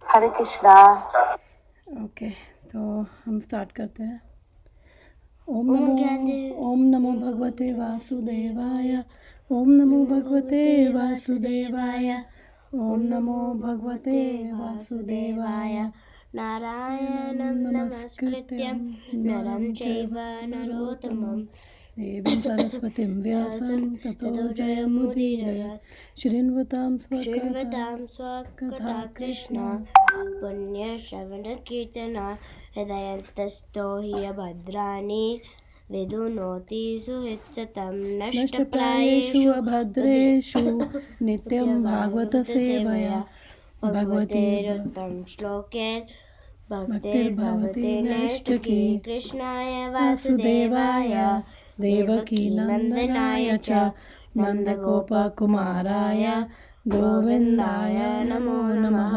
हरे Krishna. Okay, तो हम start करते हैं। ओम नमो भगवते वासुदेवाय। ओम नमो भगवते वासुदेवाय। ओम नमो भगवते वासुदेवाय। नारायणं नमस्कृत्यं नरं चैव नरोत्तमं देवीं सरस्वतीं व्यासं ततो जयमुदीरयेत्। श्रीन्वतां स्वकथा कृष्ण पुण्यश्रवणकीर्तना हृदयन्तस्थो हि भद्राणि विधुनोति सुहृत्सतं नष्टप्रायेषु अभद्रेषु नित्यं भागवत सेवया भगवतेरुत्तम श्लोके भक्तिर्भवति नैष्ठिकी। कृष्णाय वासुदेवाय देवकी नंदनाय च नंदगोपकुमाराय गोविन्दाय नमो नमः।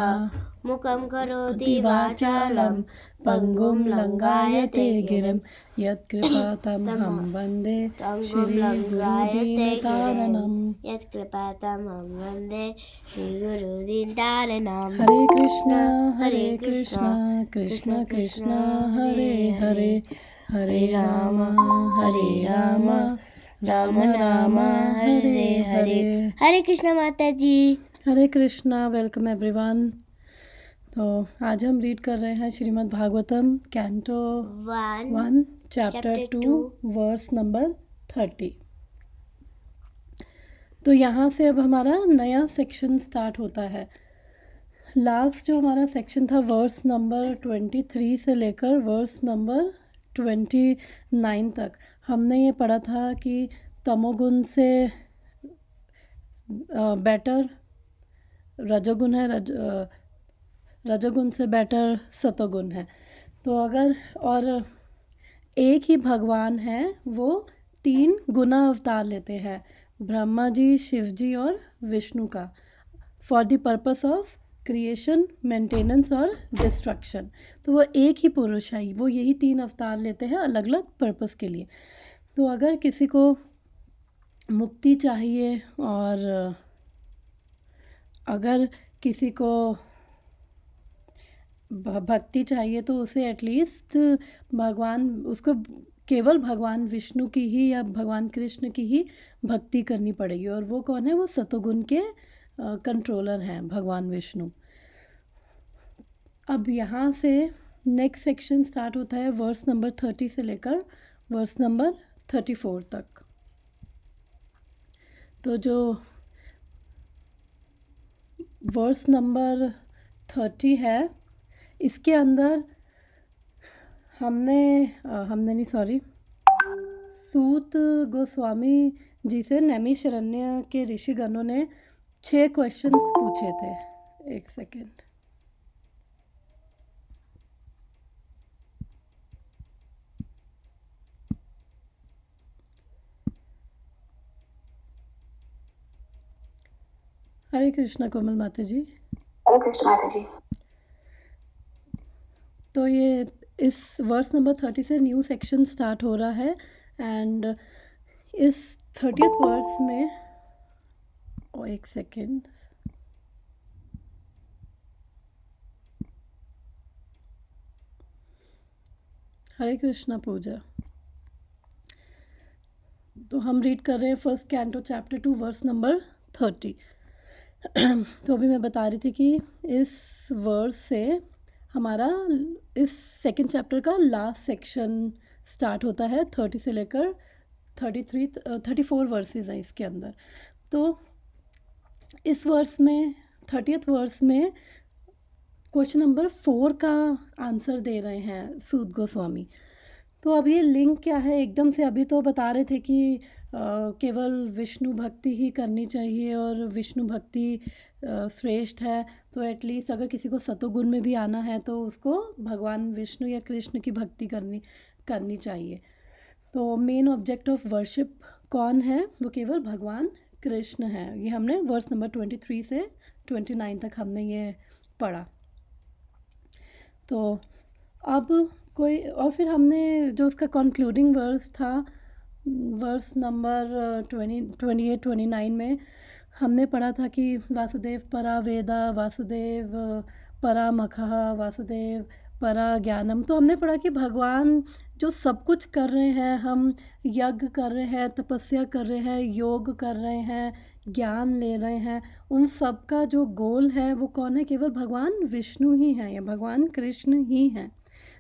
मुखं करोति वाचालं पंगुं लंघायते गिरिं यत्कृपातमहं वन्दे श्रीगुरुदीनतारणम्। यत्कृपातमहं वन्दे श्रीगुरुदीनतारणम्। हरे कृष्णा कृष्ण कृष्ण हरे हरे, हरे राम राम राम हरे हरे। हरे कृष्णा माता जी। हरे कृष्णा। Welcome everyone. तो आज हम रीड कर रहे हैं Shrimad Bhagavatam canto 1 chapter 2 verse number 30। तो यहाँ से अब हमारा नया सेक्शन स्टार्ट होता है। लास्ट जो हमारा सेक्शन था वर्स नंबर 23 से लेकर वर्स नंबर 29 तक हमने ये पढ़ा था कि तमोगुण से बेटर रजोगुण है, रजोगुण से बेटर सतोगुण है। तो अगर और एक ही भगवान है वो 3 गुना अवतार लेते हैं, ब्रह्मा जी, शिव जी और विष्णु का, for the purpose of creation, maintenance और डिस्ट्रक्शन। तो वो एक ही पुरुष है, वो यही 3 अवतार लेते हैं अलग अलग पर्पस के लिए। तो अगर किसी को मुक्ति चाहिए और अगर किसी को भक्ति चाहिए तो उसे एटलीस्ट भगवान, उसको केवल भगवान विष्णु की ही या भगवान कृष्ण की ही भक्ति करनी पड़ेगी। और वो कौन है? वो सतोगुण के कंट्रोलर हैं भगवान विष्णु। अब यहाँ से नेक्स्ट सेक्शन स्टार्ट होता है वर्स नंबर 30 से लेकर वर्स नंबर 34 तक। तो जो वर्स नंबर 30 है इसके अंदर सूत गोस्वामी जी से नैमिषारण्य के ऋषिगणों ने 6 क्वेश्चंस पूछे थे। एक सेकेंड। हरे कृष्णा कोमल माता जी। हरे कृष्ण माता जी। तो ये इस वर्स नंबर 30 से न्यू सेक्शन स्टार्ट हो रहा है एंड इस 30th वर्स में एक सेकेंड। हरे कृष्णा पूजा। तो हम रीड कर रहे हैं first canto chapter 2 verse number 30। तो अभी मैं बता रही थी कि इस वर्स से हमारा इस सेकंड चैप्टर का लास्ट सेक्शन स्टार्ट होता है। 30 से लेकर 34 वर्सेस हैं इसके अंदर। तो इस वर्स में 30th वर्स में क्वेश्चन नंबर 4 का आंसर दे रहे हैं सूत गोस्वामी। तो अब ये लिंक क्या है? एकदम से अभी तो बता रहे थे कि केवल विष्णु भक्ति ही करनी चाहिए और विष्णु भक्ति श्रेष्ठ है। तो एटलीस्ट अगर किसी को सतोगुण में भी आना है तो उसको भगवान विष्णु या कृष्ण की भक्ति करनी चाहिए। तो मेन ऑब्जेक्ट ऑफ वर्शिप कौन है? वो केवल भगवान कृष्ण है। ये हमने वर्स नंबर 23 से 29 तक हमने ये पढ़ा। तो अब कोई और फिर हमने जो उसका कंक्लूडिंग वर्स था वर्स नंबर 28-29 में हमने पढ़ा था कि वासुदेव परा वेदा, वासुदेव परा मखः, वासुदेव परा ज्ञानम। तो हमने पढ़ा कि भगवान जो सब कुछ कर रहे हैं, हम यज्ञ कर रहे हैं, तपस्या कर रहे हैं, योग कर रहे हैं, ज्ञान ले रहे हैं, उन सब का जो गोल है वो कौन है? केवल भगवान विष्णु ही हैं या भगवान कृष्ण ही हैं।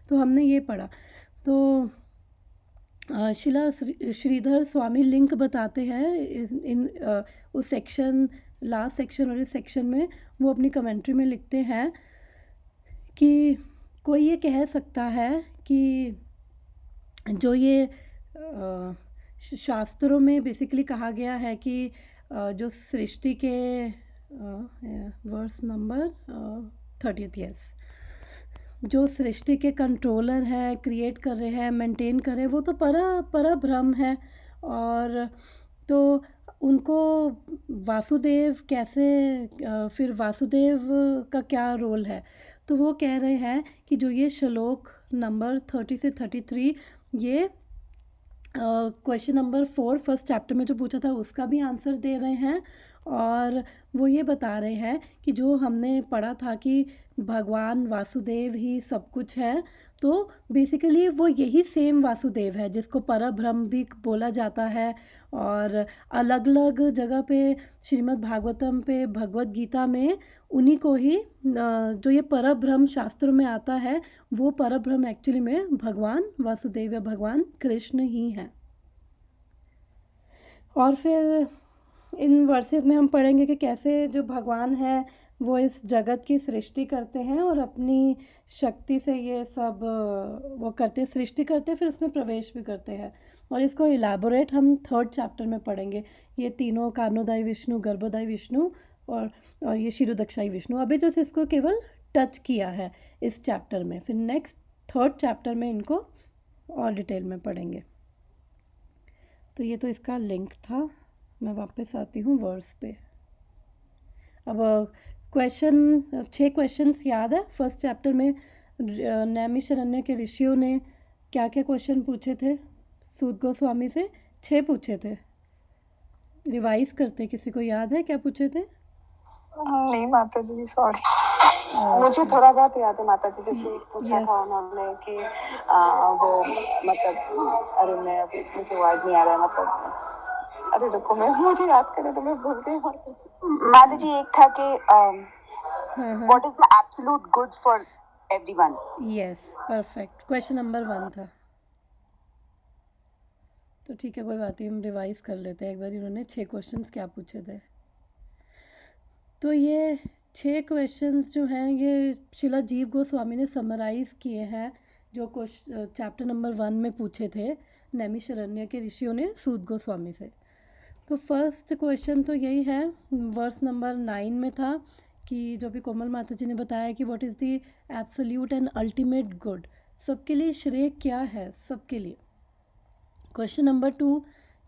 तो हमने ये पढ़ा। तो शिला श्रीधर स्वामी लिंक बताते हैं उस सेक्शन, लास्ट सेक्शन और इस सेक्शन में वो अपनी कमेंट्री में लिखते हैं कि कोई ये कह सकता है कि जो ये शास्त्रों में बेसिकली कहा गया है कि जो सृष्टि के वर्स नंबर 30th, यस, जो सृष्टि के कंट्रोलर है, क्रिएट कर रहे हैं, मेंटेन कर रहे हैं, वो तो पर ब्रह्म है। और तो उनको वासुदेव कैसे, फिर वासुदेव का क्या रोल है? तो वो कह रहे हैं कि जो ये श्लोक नंबर 30 से 33, ये क्वेश्चन नंबर 4 फर्स्ट चैप्टर में जो पूछा था उसका भी आंसर दे रहे हैं। और वो ये बता रहे हैं कि जो हमने पढ़ा था कि भगवान वासुदेव ही सब कुछ है, तो बेसिकली वो यही सेम वासुदेव है जिसको परब्रह्म भी बोला जाता है। और अलग अलग जगह पे श्रीमद् भागवतम पे, भगवत गीता में उन्हीं को ही जो ये परब्रह्म शास्त्रों में आता है, वो परब्रह्म एक्चुअली में भगवान वासुदेव या भगवान कृष्ण ही हैं। और फिर इन वर्सेस में हम पढ़ेंगे कि कैसे जो भगवान है वो इस जगत की सृष्टि करते हैं और अपनी शक्ति से ये सब वो करते, सृष्टि करते, फिर उसमें प्रवेश भी करते हैं। और इसको इलाबोरेट हम 3rd चैप्टर में पढ़ेंगे। ये तीनों कारणोदय विष्णु, गर्भोदय विष्णु और ये क्षीरोदक्षाई विष्णु। अभी जस्ट इसको केवल टच किया है इस चैप्टर में, फिर नेक्स्ट 3rd चैप्टर में इनको और डिटेल में पढ़ेंगे। तो ये तो इसका लिंक था। मैं वापस आती हूँ वर्स पे। अब क्वेश्चन 6 क्वेश्चंस याद है फर्स्ट चैप्टर में नैमिषारण्य के ऋषियों ने क्या क्या क्वेश्चन पूछे थे सूत गोस्वामी से? 6 पूछे थे। रिवाइज करते, किसी को याद है क्या पूछे थे? नहीं माता जी, सॉरी, मुझे थोड़ा बहुत याद है माता जी। जैसे पूछा Yes. था उन्होंने कि वो मतलब, अरे मैं अभी मुझे याद नहीं आ रहा है, मतलब अरे रुको, मैं मुझे याद करे तो मैं भूल गई माता जी। माता जी एक था कि what is the absolute good for everyone. Yes, perfect. Question number 1 था। तो ठीक है, कोई बात नहीं, हम रिवाइज कर लेते हैं एक बार इन्होंने 6 क्वेश्चंस क्या पूछे थे। तो ये 6 क्वेश्चंस जो हैं ये शिला जीव गोस्वामी ने समराइज़ किए हैं, जो चैप्टर नंबर 1 में पूछे थे नैमिषारण्य के ऋषियों ने सूत गोस्वामी से। तो फर्स्ट क्वेश्चन तो यही है, वर्स नंबर 9 में था कि जो भी कोमल माता जी ने बताया कि what is the absolute and ultimate good, सबके लिए श्रेय क्या है, सबके लिए। क्वेश्चन नंबर 2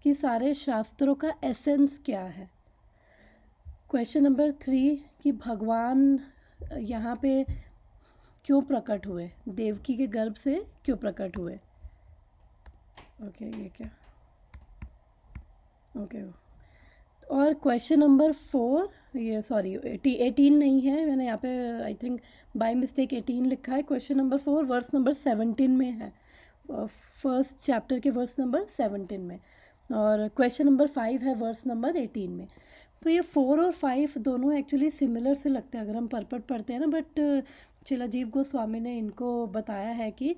कि सारे शास्त्रों का एसेंस क्या है। क्वेश्चन नंबर 3 कि भगवान यहाँ पे क्यों प्रकट हुए, देवकी के गर्भ से क्यों प्रकट हुए। ओके, ये क्या, ओके। और क्वेश्चन नंबर 4, ये सॉरी 18 नहीं है, मैंने यहाँ पे आई थिंक बाय मिस्टेक 18 लिखा है। क्वेश्चन नंबर 4 वर्स नंबर 17 में है, फर्स्ट चैप्टर के वर्स नंबर 17 में। और क्वेश्चन नंबर 5 है वर्स नंबर 18 में। तो ये 4 और 5 दोनों एक्चुअली सिमिलर से लगते हैं अगर हम परपट पढ़ते हैं ना, बट शिलाजीव गोस्वामी ने इनको बताया है कि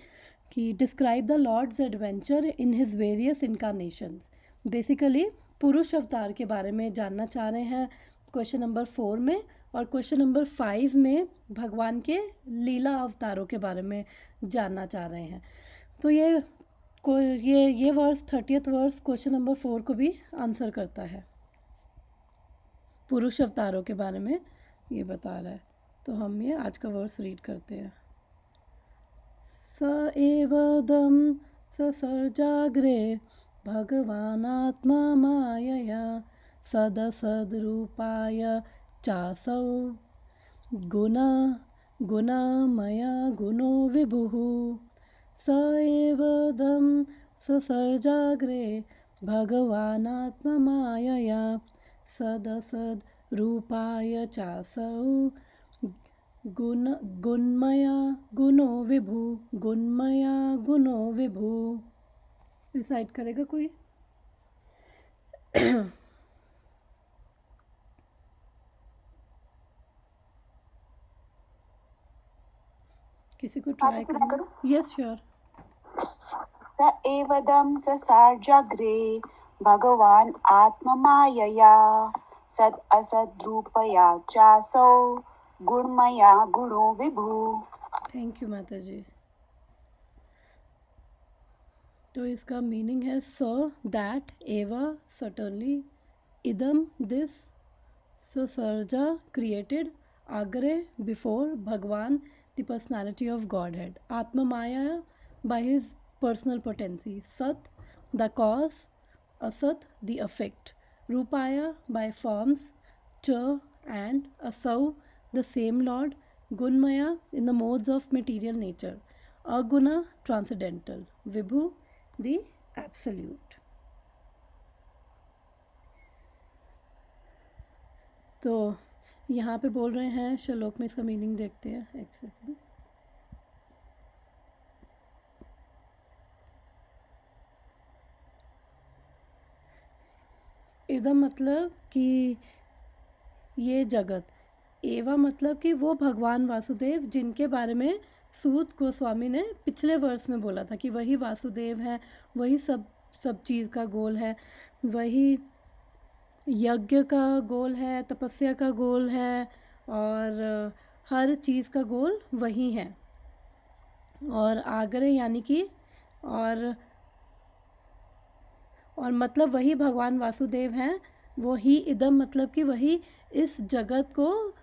describe the Lord's adventure in his various incarnations. Basically पुरुष अवतार के बारे में जानना चाह रहे हैं क्वेश्चन नंबर 4 में, और क्वेश्चन नंबर 5 में भगवान के लीला अवतारों के बारे में जानना चाह रहे हैं। तो ये verse 30th verse question number 4 को भी आंसर करता है, पुरुष अवतारों के बारे में ये बता रहा है। तो हम ये आज का वर्स रीड करते हैं। स एवदम ससर्जाग्रे भगवानात्मा मायया सदसद्रूपाय चासौ गुणमया गुणो विभुः स एवदं ससर्जाग्रे भगवानात्मा मायया सदसद् रूपाय चासौ गुणमया गुणो विभु, गुणमया गुणो विभु। रिसाइट करेगा कोई? किसी को ट्राई करना? Yes sure. स एवदं ससार्जाग्रे भगवान् आत्ममायया सद् असद्रूपया चासौ गुणमया गुणो विभु। थैंक यू माता जी। तो इसका मीनिंग है स दैट, एवा सर्टनली, इदम दिस, ससर्जा क्रिएटेड, आग्रे बिफोर, भगवान the personality of God head, आत्मा माया by his personal potency, Sat the cause, Asat the effect, Rupaya by forms, Cha and Asau the same Lord, Gunmaya in the modes of material nature, Aguna transcendental, Vibhu the absolute. तो यहाँ पे बोल रहे हैं, श्लोक में इसका meaning देखते हैं, एक सेकेंड। इदम मतलब कि ये जगत, एवा मतलब कि वो भगवान वासुदेव जिनके बारे में सूत गोस्वामी ने पिछले वर्ष में बोला था कि वही वासुदेव है, वही सब चीज़ का गोल है, वही यज्ञ का गोल है, तपस्या का गोल है, और हर चीज़ का गोल वही है। और आग्रे यानी कि और मतलब वही भगवान वासुदेव हैं, वो ही इदम मतलब कि वही इस जगत को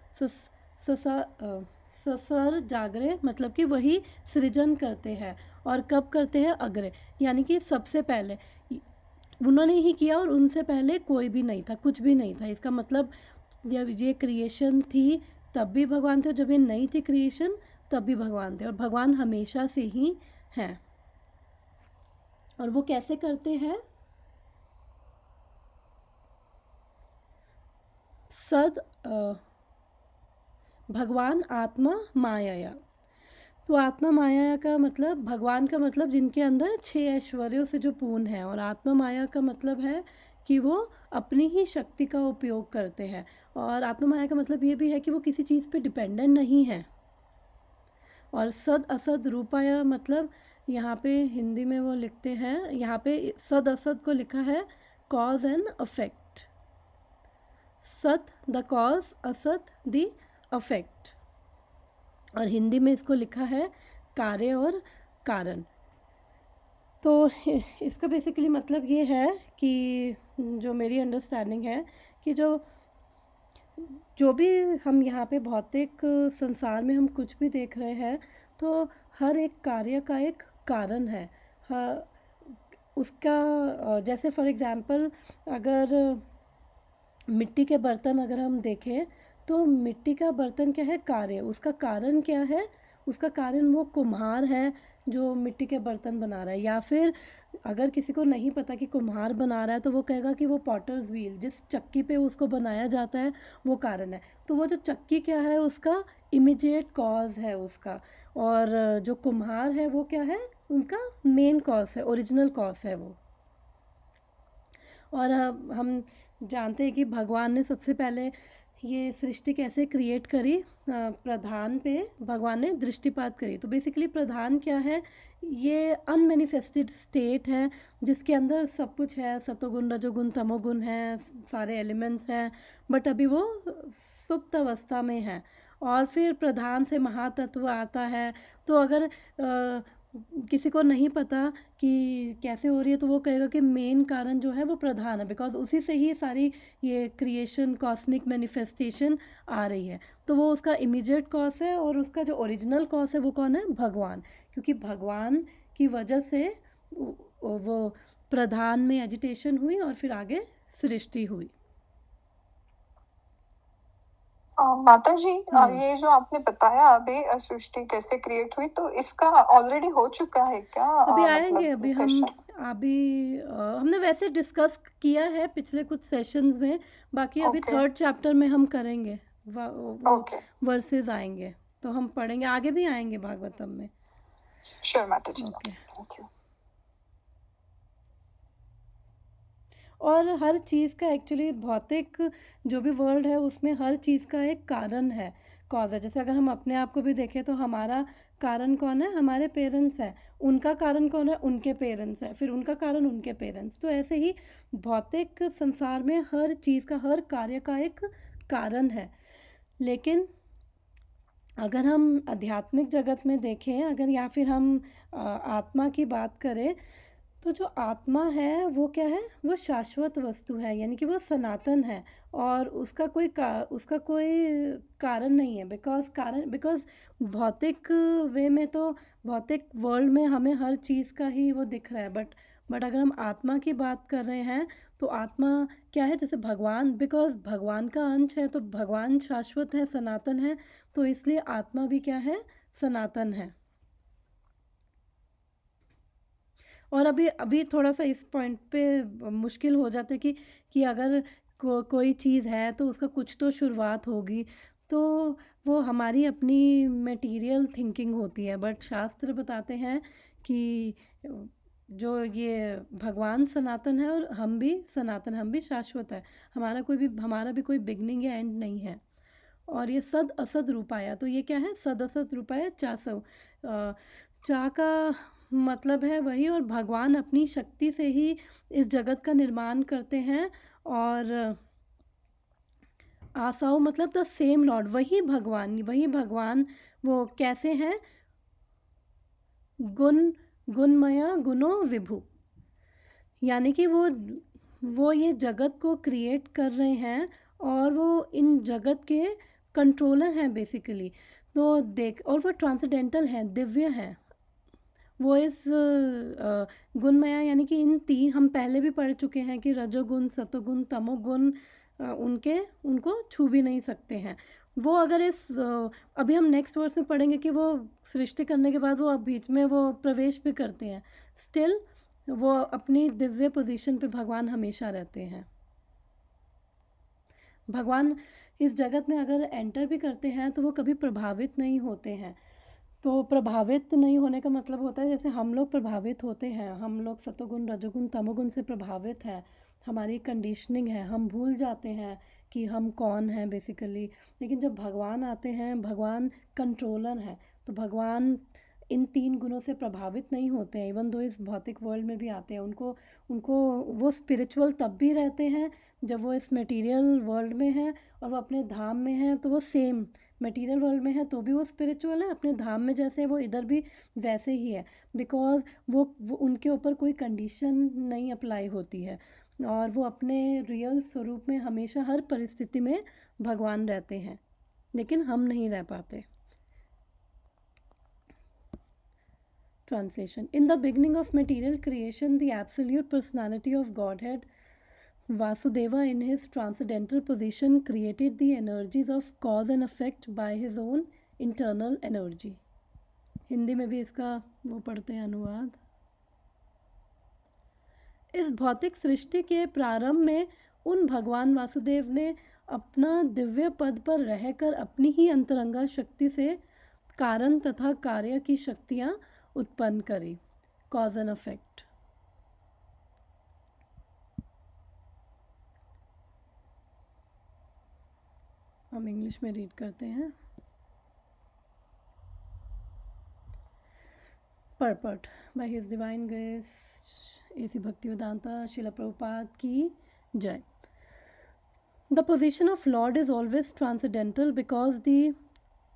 ससर जागरे मतलब कि वही सृजन करते हैं। और कब करते हैं? अग्रे यानी कि सबसे पहले उन्होंने ही किया, और उनसे पहले कोई भी नहीं था, कुछ भी नहीं था। इसका मतलब जब ये क्रिएशन थी तब भी भगवान थे, और जब ये नहीं थी क्रिएशन तब भी भगवान थे, और भगवान हमेशा से ही हैं। और वो कैसे करते हैं? सद भगवान आत्मा माया। तो आत्मा माया का मतलब, भगवान का मतलब जिनके अंदर 6 ऐश्वर्यों से जो पूर्ण है, और आत्मा माया का मतलब है कि वो अपनी ही शक्ति का उपयोग करते हैं। और आत्मा माया का मतलब ये भी है कि वो किसी चीज़ पे डिपेंडेंट नहीं है। और सद असद रूपाया मतलब यहाँ पे हिंदी में वो लिखते हैं, यहाँ पे सद असद को लिखा है कॉज एंड अफेक्ट, सत द कॉज, असत द अफेक्ट, और हिंदी में इसको लिखा है कार्य और कारण। तो इसका बेसिकली मतलब ये है कि जो मेरी अंडरस्टैंडिंग है कि जो भी हम यहाँ पे भौतिक संसार में हम कुछ भी देख रहे हैं, तो हर एक कार्य का एक कारण है। उसका जैसे फॉर एग्ज़ाम्पल अगर मिट्टी के बर्तन अगर हम देखें, तो मिट्टी का बर्तन क्या है? कार्य। उसका कारण क्या है? उसका कारण वो कुम्हार है जो मिट्टी के बर्तन बना रहा है। या फिर अगर किसी को नहीं पता कि कुम्हार बना रहा है, तो वो कहेगा कि वो पॉटर्स व्हील, जिस चक्की पे उसको बनाया जाता है, वो कारण है। तो वो जो चक्की क्या है? उसका इमीडिएट कॉज है उसका। और जो कुम्हार है वो क्या है? उनका मेन कॉज है, ओरिजिनल कॉज है वो। और हम जानते हैं कि भगवान ने सबसे पहले ये सृष्टि कैसे क्रिएट करी? प्रधान पे भगवान ने दृष्टिपात करी। तो बेसिकली प्रधान क्या है? ये अनमैनिफेस्टेड स्टेट है जिसके अंदर सब कुछ है, सतोगुण रजोगुण तमोगुण है, सारे एलिमेंट्स हैं, बट अभी वो सुप्त अवस्था में है। और फिर प्रधान से महातत्व आता है। तो अगर किसी को नहीं पता कि कैसे हो रही है, तो वो कहेगा कि मेन कारण जो है वो प्रधान है, बिकॉज उसी से ही सारी ये क्रिएशन, कॉस्मिक मैनिफेस्टेशन आ रही है। तो वो उसका इमीडिएट कॉज है, और उसका जो ओरिजिनल कॉज है वो कौन है? भगवान। क्योंकि भगवान की वजह से वो प्रधान में एजिटेशन हुई, और फिर आगे सृष्टि हुई। माता जी, ये जो आपने बताया अभी सृष्टि कैसे क्रिएट हुई, तो इसका ऑलरेडी हो चुका है क्या? अभी आएंगे, मतलब अभी हम सेशन। हमने वैसे डिस्कस किया है पिछले कुछ सेशंस में, बाकी अभी ओके। थर्ड चैप्टर में हम करेंगे, वो ओके, वर्सेस आएंगे तो हम पढ़ेंगे, आगे भी आएंगे भागवतम में। श्योर माता जी। ओके। Thank you. और हर चीज़ का एक्चुअली भौतिक जो भी वर्ल्ड है उसमें हर चीज़ का एक कारण है, कॉज है। जैसे अगर हम अपने आप को भी देखें तो हमारा कारण कौन है? हमारे पेरेंट्स हैं। उनका कारण कौन है? उनके पेरेंट्स हैं। फिर उनका कारण उनके पेरेंट्स। तो ऐसे ही भौतिक संसार में हर चीज़ का, हर कार्य का एक कारण है। लेकिन अगर हम आध्यात्मिक जगत में देखें, अगर या फिर हम आत्मा की बात करें, तो जो आत्मा है वो क्या है? वो शाश्वत वस्तु है, यानी कि वो सनातन है और उसका कोई कारण नहीं है। बिकॉज भौतिक वे में तो भौतिक वर्ल्ड में हमें हर चीज़ का ही वो दिख रहा है, बट अगर हम आत्मा की बात कर रहे हैं तो आत्मा क्या है? जैसे भगवान, बिकॉज भगवान का अंश है तो भगवान शाश्वत है, सनातन है, तो इसलिए आत्मा भी क्या है? सनातन है। और अभी थोड़ा सा इस पॉइंट पे मुश्किल हो जाता है कि अगर कोई चीज़ है तो उसका कुछ तो शुरुआत होगी, तो वो हमारी अपनी मटेरियल थिंकिंग होती है। बट शास्त्र बताते हैं कि जो ये भगवान सनातन है और हम भी सनातन, हम भी शाश्वत है। हमारा भी कोई बिगनिंग या एंड नहीं है। और ये सद असद रूपाया, तो ये क्या है? सद असद रूपाया चासव। चा का मतलब है वही, और भगवान अपनी शक्ति से ही इस जगत का निर्माण करते हैं। और आसाओ मतलब द सेम लॉर्ड, वही भगवान। वो कैसे हैं? गुणमया गुणो विभु, यानी कि वो ये जगत को क्रिएट कर रहे हैं और वो इन जगत के कंट्रोलर हैं बेसिकली। तो और वो ट्रांसेंडेंटल हैं, दिव्य हैं। वो इस गुणमया, यानी कि इन तीन, हम पहले भी पढ़ चुके हैं कि रजोगुण, सतोगुण, तमोगुण उनको छू भी नहीं सकते हैं। वो अगर अभी हम नेक्स्ट वर्स में पढ़ेंगे कि वो सृष्टि करने के बाद वो बीच में वो प्रवेश भी करते हैं, स्टिल वो अपनी दिव्य पोजीशन पे भगवान हमेशा रहते हैं। भगवान इस जगत में अगर एंटर भी करते हैं तो वो कभी प्रभावित नहीं होते हैं। तो प्रभावित नहीं होने का मतलब होता है जैसे हम लोग प्रभावित होते हैं, हम लोग सतोगुण, रजोगुण, तमोगुण से प्रभावित हैं, हमारी कंडीशनिंग है, हम भूल जाते हैं कि हम कौन हैं बेसिकली। लेकिन जब भगवान आते हैं, भगवान कंट्रोलर हैं, तो भगवान इन तीन गुणों से प्रभावित नहीं होते हैं। इवन दो इस भौतिक वर्ल्ड में भी आते हैं, उनको वो स्पिरिचुअल तब भी रहते हैं जब वो इस मटेरियल वर्ल्ड में हैं, और वो अपने धाम में हैं तो वो सेम मटेरियल वर्ल्ड में है तो भी वो स्पिरिचुअल है, अपने धाम में जैसे वो इधर भी वैसे ही है। बिकॉज वो उनके ऊपर कोई कंडीशन नहीं अप्लाई होती है, और वो अपने रियल स्वरूप में हमेशा हर परिस्थिति में भगवान रहते हैं, लेकिन हम नहीं रह पाते। Translation. In the beginning of material creation, the absolute personality of Godhead, Vasudeva, in his transcendental position, created the energies of cause and effect by his own internal energy. Hindi में भी इसका वो पढ़ते हैं अनुवाद। इस भौतिक सृष्टि के प्रारंभ में उन भगवान वासुदेव ने अपना दिव्य पद पर रहकर अपनी ही अंतरंगा शक्ति से कारण तथा कार्य की शक्तियाँ उत्पन्न करी, कॉज एंड इफेक्ट। हम इंग्लिश में रीड करते हैं। Purport by His Divine Grace A.C. Bhaktivedanta Srila Prabhupada की जय। The position of Lord is always transcendental because the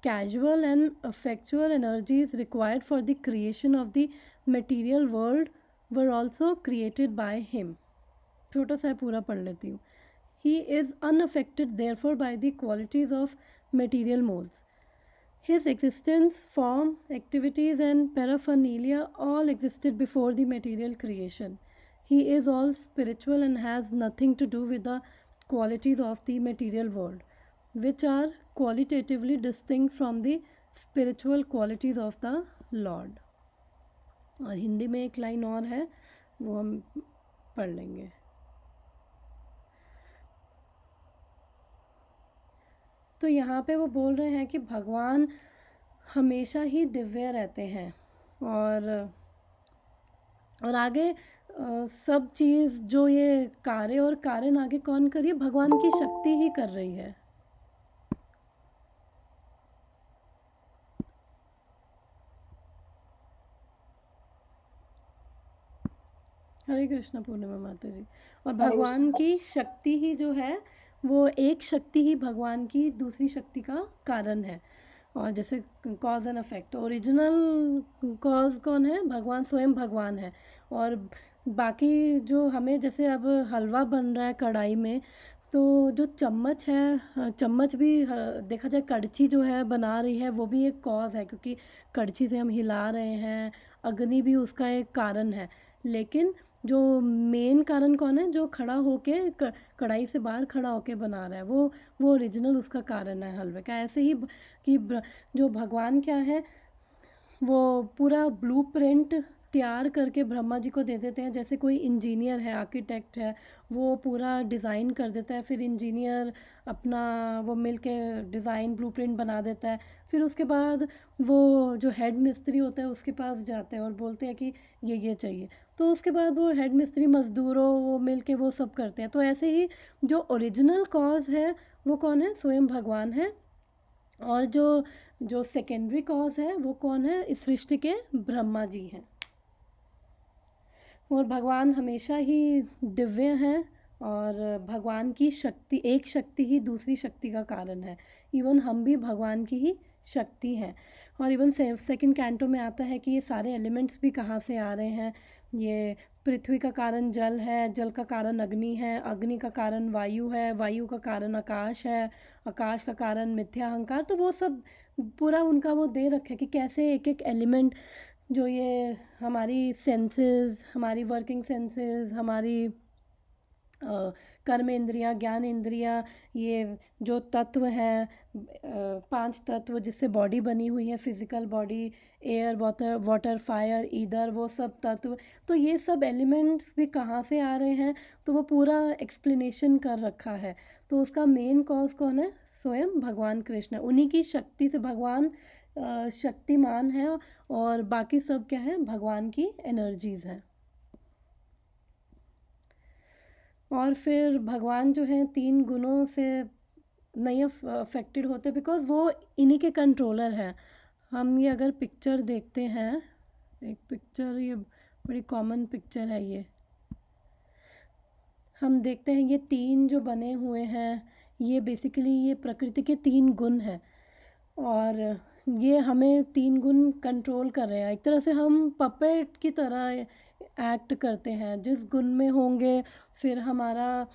casual and effectual energies required for the creation of the material world were also created by him. छोटा सा पूरा पढ़ लेती हूँ। He is unaffected therefore by the qualities of material modes. His existence, form, activities and paraphernalia all existed before the material creation. He is all spiritual and has nothing to do with the qualities of the material world. which are qualitatively distinct from the spiritual qualities of the Lord. और हिंदी में एक line और है, वो हम पढ़ लेंगे. तो यहाँ पे वो बोल रहे हैं कि भगवान हमेशा ही दिव्य रहते हैं, और आगे सब चीज़ जो ये कार्य और कारण आगे कौन कर रही है, भगवान की शक्ति ही कर रही है. हरे कृष्णा पूर्णिमा माता जी. और भगवान की शक्ति ही जो है, वो एक शक्ति ही भगवान की दूसरी शक्ति का कारण है. और जैसे cause and affect, original cause कौन है, भगवान, स्वयं भगवान है. और बाकी जो हमें, जैसे अब हलवा बन रहा है कढ़ाई में, तो जो चम्मच है, चम्मच भी देखा जाए कड़छी जो है बना रही है, वो भी एक कॉज है, क्योंकि कड़छी से हम हिला रहे हैं. अग्नि भी उसका एक कारण है. लेकिन जो मेन कारण कौन है, जो खड़ा होके कढ़ाई से बाहर खड़ा होके बना रहा है, वो ओरिजिनल उसका कारण है हलवे का. ऐसे ही कि जो भगवान क्या है, वो पूरा ब्लूप्रिंट तैयार करके ब्रह्मा जी को दे देते हैं. जैसे कोई इंजीनियर है, आर्किटेक्ट है, वो पूरा डिज़ाइन कर देता है, फिर इंजीनियर अपना वो मिल के डिज़ाइन ब्लूप्रिंट बना देता है. फिर उसके बाद वो जो हेड मिस्त्री होता है उसके पास जाते हैं और बोलते हैं कि ये चाहिए. तो उसके बाद वो हेड मिस्त्री मज़दूरों वो मिल के वो सब करते हैं. तो ऐसे ही जो ओरिजिनल कॉज है वो कौन है, स्वयं भगवान है. और जो सेकेंडरी कॉज है वो कौन है, इस सृष्टि के ब्रह्मा जी हैं. और भगवान हमेशा ही दिव्य हैं, और भगवान की शक्ति, एक शक्ति ही दूसरी शक्ति का कारण है. इवन हम भी भगवान की ही शक्ति हैं. और इवन सेकंड कैंटो में आता है कि ये सारे एलिमेंट्स भी कहाँ से आ रहे हैं. ये पृथ्वी का कारण जल है, जल का कारण अग्नि है, अग्नि का कारण वायु है, वायु का कारण आकाश है, आकाश का कारण मिथ्या अहंकार. तो वो सब पूरा उनका वो दे रखा है कि कैसे एक एक एलिमेंट, जो ये हमारी सेंसेस, हमारी वर्किंग सेंसेस, हमारी कर्म इंद्रियाँ, ज्ञान इंद्रियाँ, ये जो तत्व हैं, 5 तत्व जिससे बॉडी बनी हुई है, physical body, air, water, fire, either, वो सब तत्व. तो ये सब एलिमेंट्स भी कहाँ से आ रहे हैं, तो वो पूरा एक्सप्लेनेशन कर रखा है. तो उसका मेन कॉज कौन है, स्वयं भगवान कृष्ण. उन्हीं की शक्ति से भगवान शक्तिमान है, और बाकी सब क्या है, भगवान की एनर्जीज़ हैं. और फिर भगवान जो हैं 3 गुणों से नहीं अफेक्टेड होते, बिकॉज वो इन्हीं के कंट्रोलर हैं. हम ये अगर पिक्चर देखते हैं, एक पिक्चर, ये बड़ी कॉमन पिक्चर है, ये हम देखते हैं, ये 3 जो बने हुए हैं, ये बेसिकली ये प्रकृति के 3 गुण हैं. और ये हमें 3 गुण कंट्रोल कर रहे हैं. एक तरह से हम पपेट की तरह एक्ट करते हैं. जिस गुण में होंगे, फिर हमारा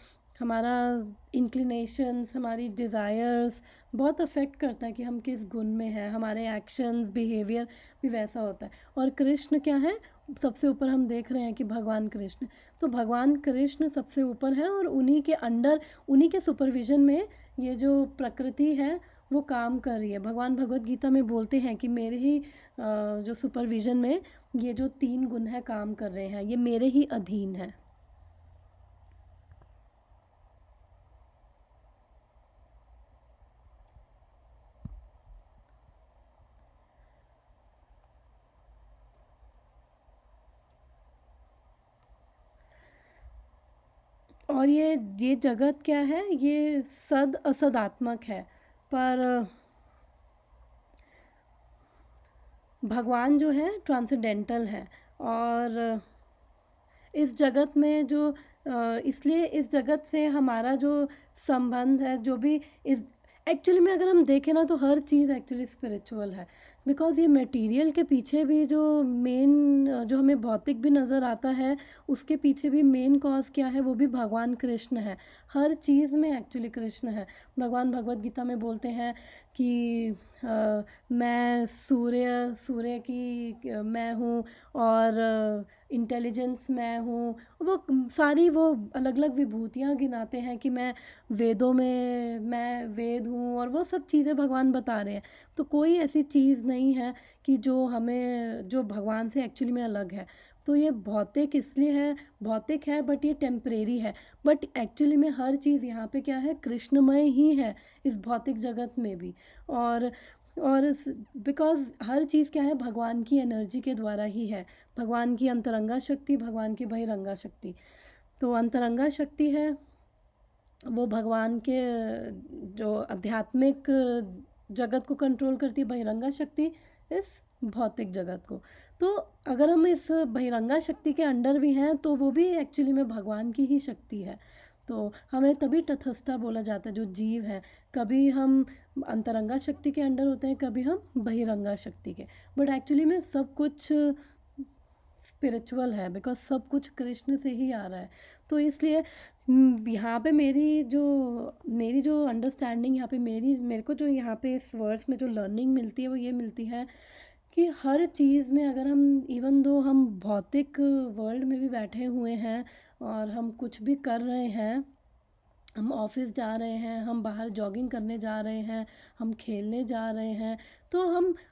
इंक्लिनेशंस, हमारी डिज़ायर्स बहुत अफेक्ट करता है कि हम किस गुण में हैं. हमारे एक्शंस, बिहेवियर भी वैसा होता है. और कृष्ण क्या है, सबसे ऊपर हम देख रहे हैं कि भगवान कृष्ण. तो भगवान कृष्ण सबसे ऊपर है, और उन्हीं के अंडर, उन्हीं के सुपरविज़न में ये जो प्रकृति है वो काम कर रही है. भगवान भगवत गीता में बोलते हैं कि मेरे ही जो सुपरविज़न में ये जो 3 गुण है काम कर रहे हैं, ये मेरे ही अधीन है. और ये जगत क्या है, ये सद असदात्मक है. पर भगवान जो है ट्रांसेंडेंटल है. और इस जगत में जो इसलिए इस जगत से हमारा जो संबंध है, जो भी इस एक्चुअली में अगर हम देखें ना, तो हर चीज़ एक्चुअली स्पिरिचुअल है. बिकॉज़ ये मटेरियल के पीछे भी जो मेन, जो हमें भौतिक भी नज़र आता है, उसके पीछे भी मेन कॉज क्या है, वो भी भगवान कृष्ण है. हर चीज़ में एक्चुअली कृष्ण है. भगवान भगवत गीता में बोलते हैं कि मैं सूर्य की मैं हूँ, और इंटेलिजेंस मैं हूँ, वो सारी वो अलग अलग विभूतियाँ गिनाते हैं कि मैं वेदों में मैं वेद हूँ, और वो सब चीज़ें भगवान बता रहे हैं। तो कोई ऐसी चीज़ नहीं है कि जो भगवान से एक्चुअली में अलग है। तो ये भौतिक इसलिए है, भौतिक है बट ये टेम्परेरी है, बट एक्चुअली में हर चीज़ यहाँ पे क्या है, कृष्णमय ही है इस भौतिक जगत में भी। और बिकॉज हर चीज़ क्या है, भगवान की एनर्जी के द्वारा ही है, भगवान की अंतरंगा शक्ति, भगवान की बहिरंगा शक्ति। तो अंतरंगा शक्ति है वो भगवान के जो आध्यात्मिक जगत को कंट्रोल करती है, बहिरंगा शक्ति इस भौतिक जगत को। तो अगर हम इस बहिरंगा शक्ति के अंडर भी हैं तो वो भी एक्चुअली में भगवान की ही शक्ति है। तो हमें तभी तटस्थता बोला जाता है जो जीव है। कभी हम अंतरंगा शक्ति के अंडर होते हैं, कभी हम बहिरंगा शक्ति के, बट एक्चुअली में सब कुछ स्पिरिचुअल है, बिकॉज सब कुछ कृष्ण से ही आ रहा है। तो इसलिए यहाँ पे मेरी जो अंडरस्टैंडिंग यहाँ पे मेरे को जो यहाँ पे इस वर्ड्स में जो लर्निंग मिलती है वो ये मिलती है कि हर चीज़ में अगर हम इवन दो हम भौतिक वर्ल्ड में भी बैठे हुए हैं और हम कुछ भी कर रहे हैं, हम ऑफिस जा रहे हैं, हम बाहर जॉगिंग करने जा रहे हैं, हम खेलने जा रहे हैं, तो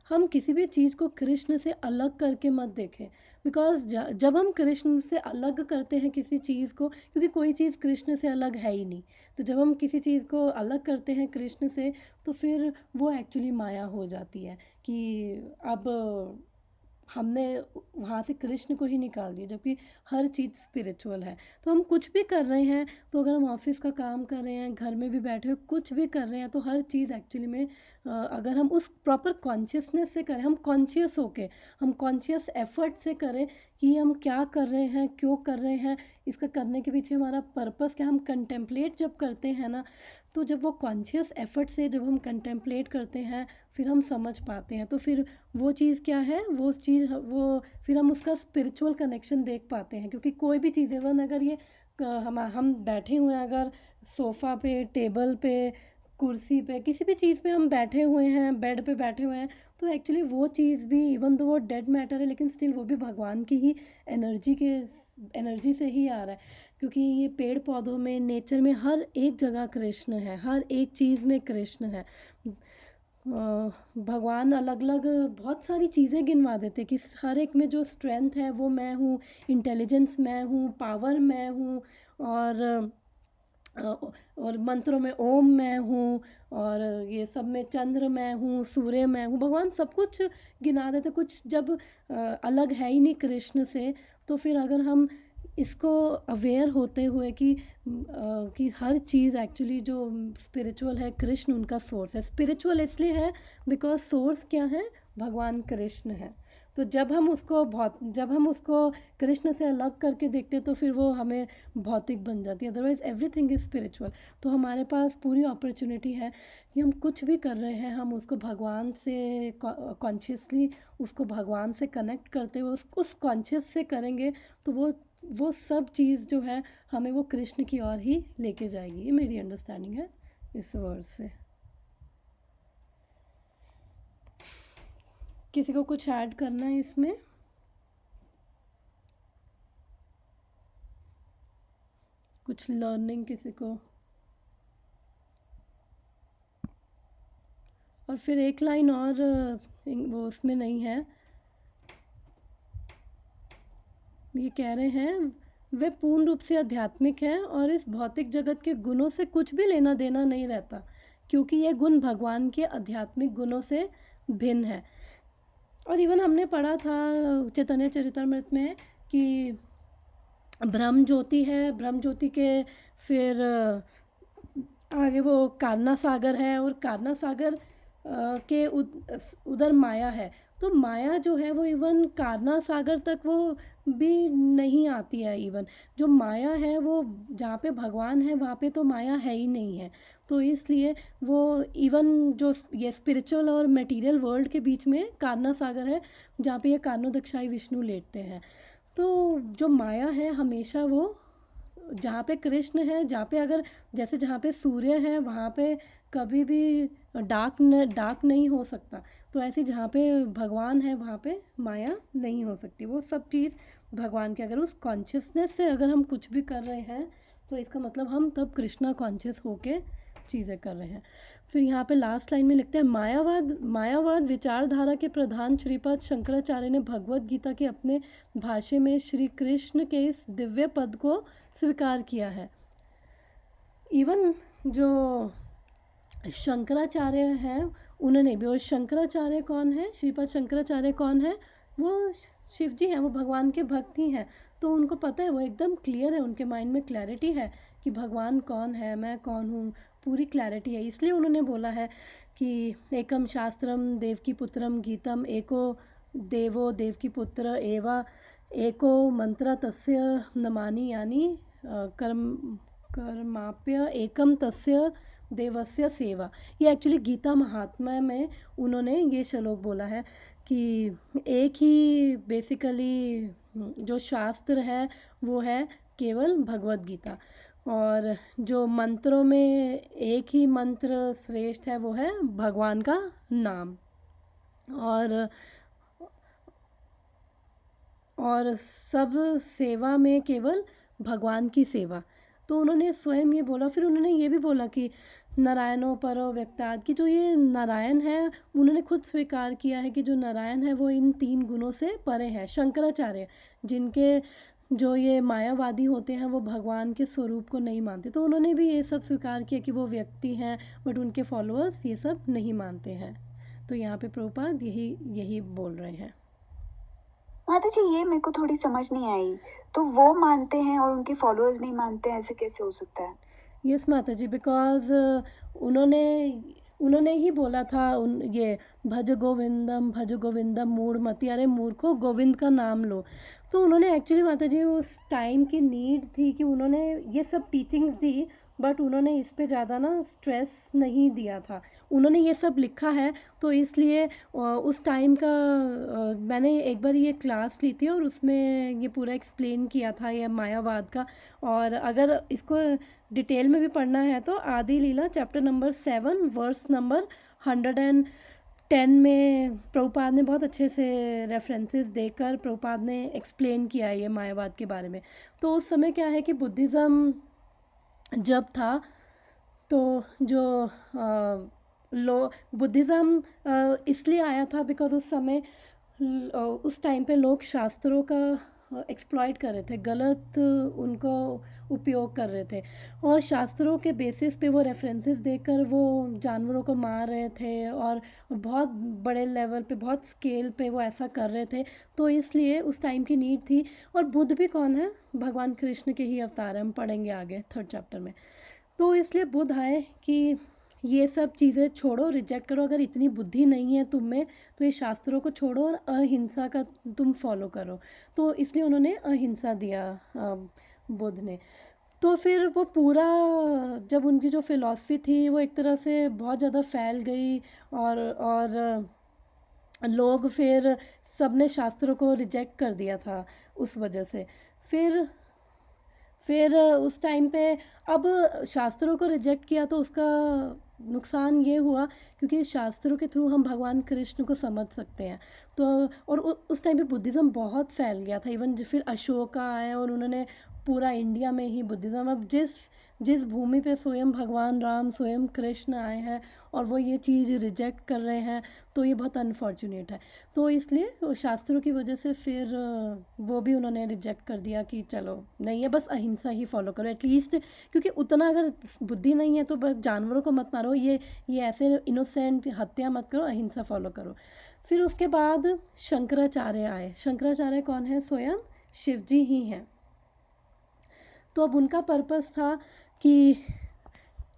हम किसी भी चीज़ को कृष्ण से अलग करके मत देखें। बिकॉज जब हम कृष्ण से अलग करते हैं किसी चीज़ को, क्योंकि कोई चीज़ कृष्ण से अलग है ही नहीं, तो जब हम किसी चीज़ को अलग करते हैं कृष्ण से तो फिर वो एक्चुअली माया हो जाती है कि अब हमने वहाँ से कृष्ण को ही निकाल दिया, जबकि हर चीज़ स्पिरिचुअल है। तो हम कुछ भी कर रहे हैं, तो अगर हम ऑफिस का काम कर रहे हैं, घर में भी बैठे हुए कुछ भी कर रहे हैं, तो हर चीज़ एक्चुअली में अगर हम उस प्रॉपर कॉन्शियसनेस से करें, हम कॉन्शियस होके, हम कॉन्शियस एफर्ट से करें कि हम क्या कर रहे हैं, क्यों कर रहे हैं, इसका करने के पीछे हमारा पर्पस क्या, हम कंटेम्पलेट जब करते हैं ना, तो जब वो कॉन्शियस एफर्ट से जब हम कंटेम्पलेट करते हैं फिर हम समझ पाते हैं, तो फिर वो चीज़ क्या है, वो चीज़ वो फिर हम उसका स्पिरिचुअल कनेक्शन देख पाते हैं। क्योंकि कोई भी चीज़ इवन अगर ये हम बैठे हुए हैं, अगर सोफ़ा पे, टेबल पे, कुर्सी पे, किसी भी चीज़ पे हम बैठे हुए हैं, बेड पे बैठे हुए हैं, तो एक्चुअली वो चीज़ भी इवन तो वो डेड मैटर है, लेकिन स्टिल वो भी भगवान की ही एनर्जी से ही आ रहा है। क्योंकि ये पेड़ पौधों में, नेचर में, हर एक जगह कृष्ण है, हर एक चीज़ में कृष्ण है। भगवान अलग अलग बहुत सारी चीज़ें गिनवा देते कि हर एक में जो स्ट्रेंथ है वो मैं हूँ, इंटेलिजेंस मैं हूँ, पावर मैं हूँ, और मंत्रों में ओम मैं हूँ, और ये सब में चंद्र मैं हूँ, सूर्य मैं हूँ, भगवान सब कुछ गिना देते। कुछ जब अलग है ही नहीं कृष्ण से, तो फिर अगर हम इसको अवेयर होते हुए कि हर चीज़ एक्चुअली जो स्पिरिचुअल है, कृष्ण उनका सोर्स है। स्पिरिचुअल इसलिए है बिकॉज सोर्स क्या है, भगवान कृष्ण है। तो जब हम उसको कृष्ण से अलग करके देखते तो फिर वो हमें भौतिक बन जाती है। Otherwise everything is spiritual. तो हमारे पास पूरी अपॉर्चुनिटी है कि हम कुछ भी कर रहे हैं, हम उसको भगवान से कॉन्शियसली उसको भगवान से कनेक्ट करते हुए उस कॉन्शियस से करेंगे, तो वो सब चीज़ जो है हमें वो कृष्ण की ओर ही लेके जाएगी। ये मेरी अंडरस्टैंडिंग है इस वर्ड से। किसी को कुछ ऐड करना है इसमें? कुछ लर्निंग किसी को? और फिर एक लाइन और वो उसमें नहीं है, ये कह रहे हैं वे पूर्ण रूप से आध्यात्मिक है और इस भौतिक जगत के गुणों से कुछ भी लेना देना नहीं रहता, क्योंकि ये गुण भगवान के आध्यात्मिक गुणों से भिन्न है। और इवन हमने पढ़ा था चैतन्य चरितामृत में कि ब्रह्म ज्योति है, ब्रह्म ज्योति के फिर आगे वो कारना सागर है, और कारना सागर के उधर माया है। तो माया जो है वो इवन कारना सागर तक वो भी नहीं आती है। इवन जो माया है वो जहाँ पे भगवान है वहाँ पे तो माया है ही नहीं है। तो इसलिए वो इवन जो ये स्पिरिचुअल और मटेरियल वर्ल्ड के बीच में कारना सागर है, जहाँ पे ये कारणोदक्षाई विष्णु लेटते हैं। तो जो माया है हमेशा वो जहाँ पे कृष्ण है, जहाँ पे अगर जैसे जहाँ पे सूर्य है वहाँ पे कभी भी डार्क नहीं हो सकता, तो ऐसे जहाँ पे भगवान है वहाँ पे माया नहीं हो सकती। वो सब चीज़ भगवान के, अगर उस कॉन्शियसनेस से अगर हम कुछ भी कर रहे हैं तो इसका मतलब हम तब कृष्णा कॉन्शियस होके चीज़ें कर रहे हैं। फिर यहाँ पे लास्ट लाइन में लिखते हैं, मायावाद विचारधारा के प्रधान श्रीपद शंकराचार्य ने भगवत गीता के अपने भाष्य में श्री कृष्ण के इस दिव्य पद को स्वीकार किया है। इवन जो शंकराचार्य हैं उन्होंने भी, और शंकराचार्य कौन है, श्रीपद शंकराचार्य कौन है, वो शिव जी हैं, वो भगवान के भक्त ही हैं। तो उनको पता है, वो एकदम क्लियर है, उनके माइंड में क्लैरिटी है कि भगवान कौन है, मैं कौन हूँ, पूरी क्लैरिटी है। इसलिए उन्होंने बोला है कि एकम शास्त्रम देवकी पुत्रम गीतम एको देवो देवकी पुत्र एवा एको मंत्र तस्य नमानि, यानी कर्माप्य एकम तस्य देवस्य सेवा। ये एक्चुअली गीता महात्म्य में उन्होंने ये श्लोक बोला है कि एक ही बेसिकली जो शास्त्र है वो है केवल भगवत गीता, और जो मंत्रों में एक ही मंत्र श्रेष्ठ है वो है भगवान का नाम, और सब सेवा में केवल भगवान की सेवा। तो उन्होंने स्वयं ये बोला। फिर उन्होंने ये भी बोला कि नारायणों परो व्यक्ताद, की जो ये नारायण है उन्होंने खुद स्वीकार किया है कि जो नारायण है वो इन 3 गुणों से परे है। शंकराचार्य जिनके जो ये मायावादी होते हैं वो भगवान के स्वरूप को नहीं मानते, तो उन्होंने भी ये सब स्वीकार किया कि वो व्यक्ति हैं, बट उनके फॉलोअर्स ये सब नहीं मानते हैं। तो यहाँ पे प्रभुपाद यही बोल रहे हैं। माता जी, ये मेरे को थोड़ी समझ नहीं आई। तो वो मानते हैं और उनके फॉलोअर्स नहीं मानते, ऐसे कैसे हो सकता है? यस माता जी, बिकॉज उन्होंने ही बोला था ये भज गोविंदम मूढ़मति, अरे मूर्खो गोविंद का नाम लो। तो उन्होंने एक्चुअली माता जी उस टाइम की नीड थी कि उन्होंने ये सब टीचिंग्स दी, बट उन्होंने इस पे ज़्यादा ना स्ट्रेस नहीं दिया था। उन्होंने ये सब लिखा है तो इसलिए उस टाइम का मैंने एक बार ये क्लास ली थी और उसमें ये पूरा एक्सप्लेन किया था ये मायावाद का। और अगर इसको डिटेल में भी पढ़ना है तो आदि लीला चैप्टर नंबर 7 वर्स नंबर 110 में प्रभुपाद ने बहुत अच्छे से रेफरेंसेस देकर प्रभुपाद ने एक्सप्लेन किया है ये मायावाद के बारे में। तो उस समय क्या है कि बुद्धिज़्म जब था तो जो बुद्धिज़्म इसलिए आया था बिकॉज उस समय उस टाइम पे लोग शास्त्रों का एक्सप्लॉइट कर रहे थे, गलत उनको उपयोग कर रहे थे, और शास्त्रों के बेसिस पे वो रेफरेंसेस देकर वो जानवरों को मार रहे थे और बहुत बड़े लेवल पे, बहुत स्केल पे वो ऐसा कर रहे थे। तो इसलिए उस टाइम की नीड थी। और बुद्ध भी कौन है, भगवान कृष्ण के ही अवतार हैं, हम पढ़ेंगे आगे 3rd चैप्टर में। तो इसलिए बुद्ध आए कि ये सब चीज़ें छोड़ो, रिजेक्ट करो। अगर इतनी बुद्धि नहीं है तुम में तो ये शास्त्रों को छोड़ो और अहिंसा का तुम फॉलो करो। तो इसलिए उन्होंने अहिंसा दिया बुद्ध ने। तो फिर वो पूरा, जब उनकी जो फिलॉसफी थी वो एक तरह से बहुत ज़्यादा फैल गई और लोग फिर सबने शास्त्रों को रिजेक्ट कर दिया था उस वजह से। फिर उस टाइम पे अब शास्त्रों को रिजेक्ट किया तो उसका नुकसान ये हुआ क्योंकि शास्त्रों के थ्रू हम भगवान कृष्ण को समझ सकते हैं। तो और उस टाइम पे बुद्धिज़्म बहुत फैल गया था। इवन फिर अशोका आए और उन्होंने पूरा इंडिया में ही बुद्धिज़्म, अब जिस भूमि पे स्वयं भगवान राम, स्वयं कृष्ण आए हैं और वो ये चीज़ रिजेक्ट कर रहे हैं, तो ये बहुत अनफॉर्चुनेट है। तो इसलिए शास्त्रों की वजह से फिर वो भी उन्होंने रिजेक्ट कर दिया कि चलो नहीं है, बस अहिंसा ही फॉलो करो एटलीस्ट, क्योंकि उतना अगर बुद्धि नहीं है तो बस जानवरों को मत मारो, ये ऐसे इनोसेंट हत्या मत करो, अहिंसा फॉलो करो। फिर उसके बाद शंकराचार्य आए। शंकराचार्य कौन है, स्वयं शिव जी ही हैं। तो अब उनका पर्पस था कि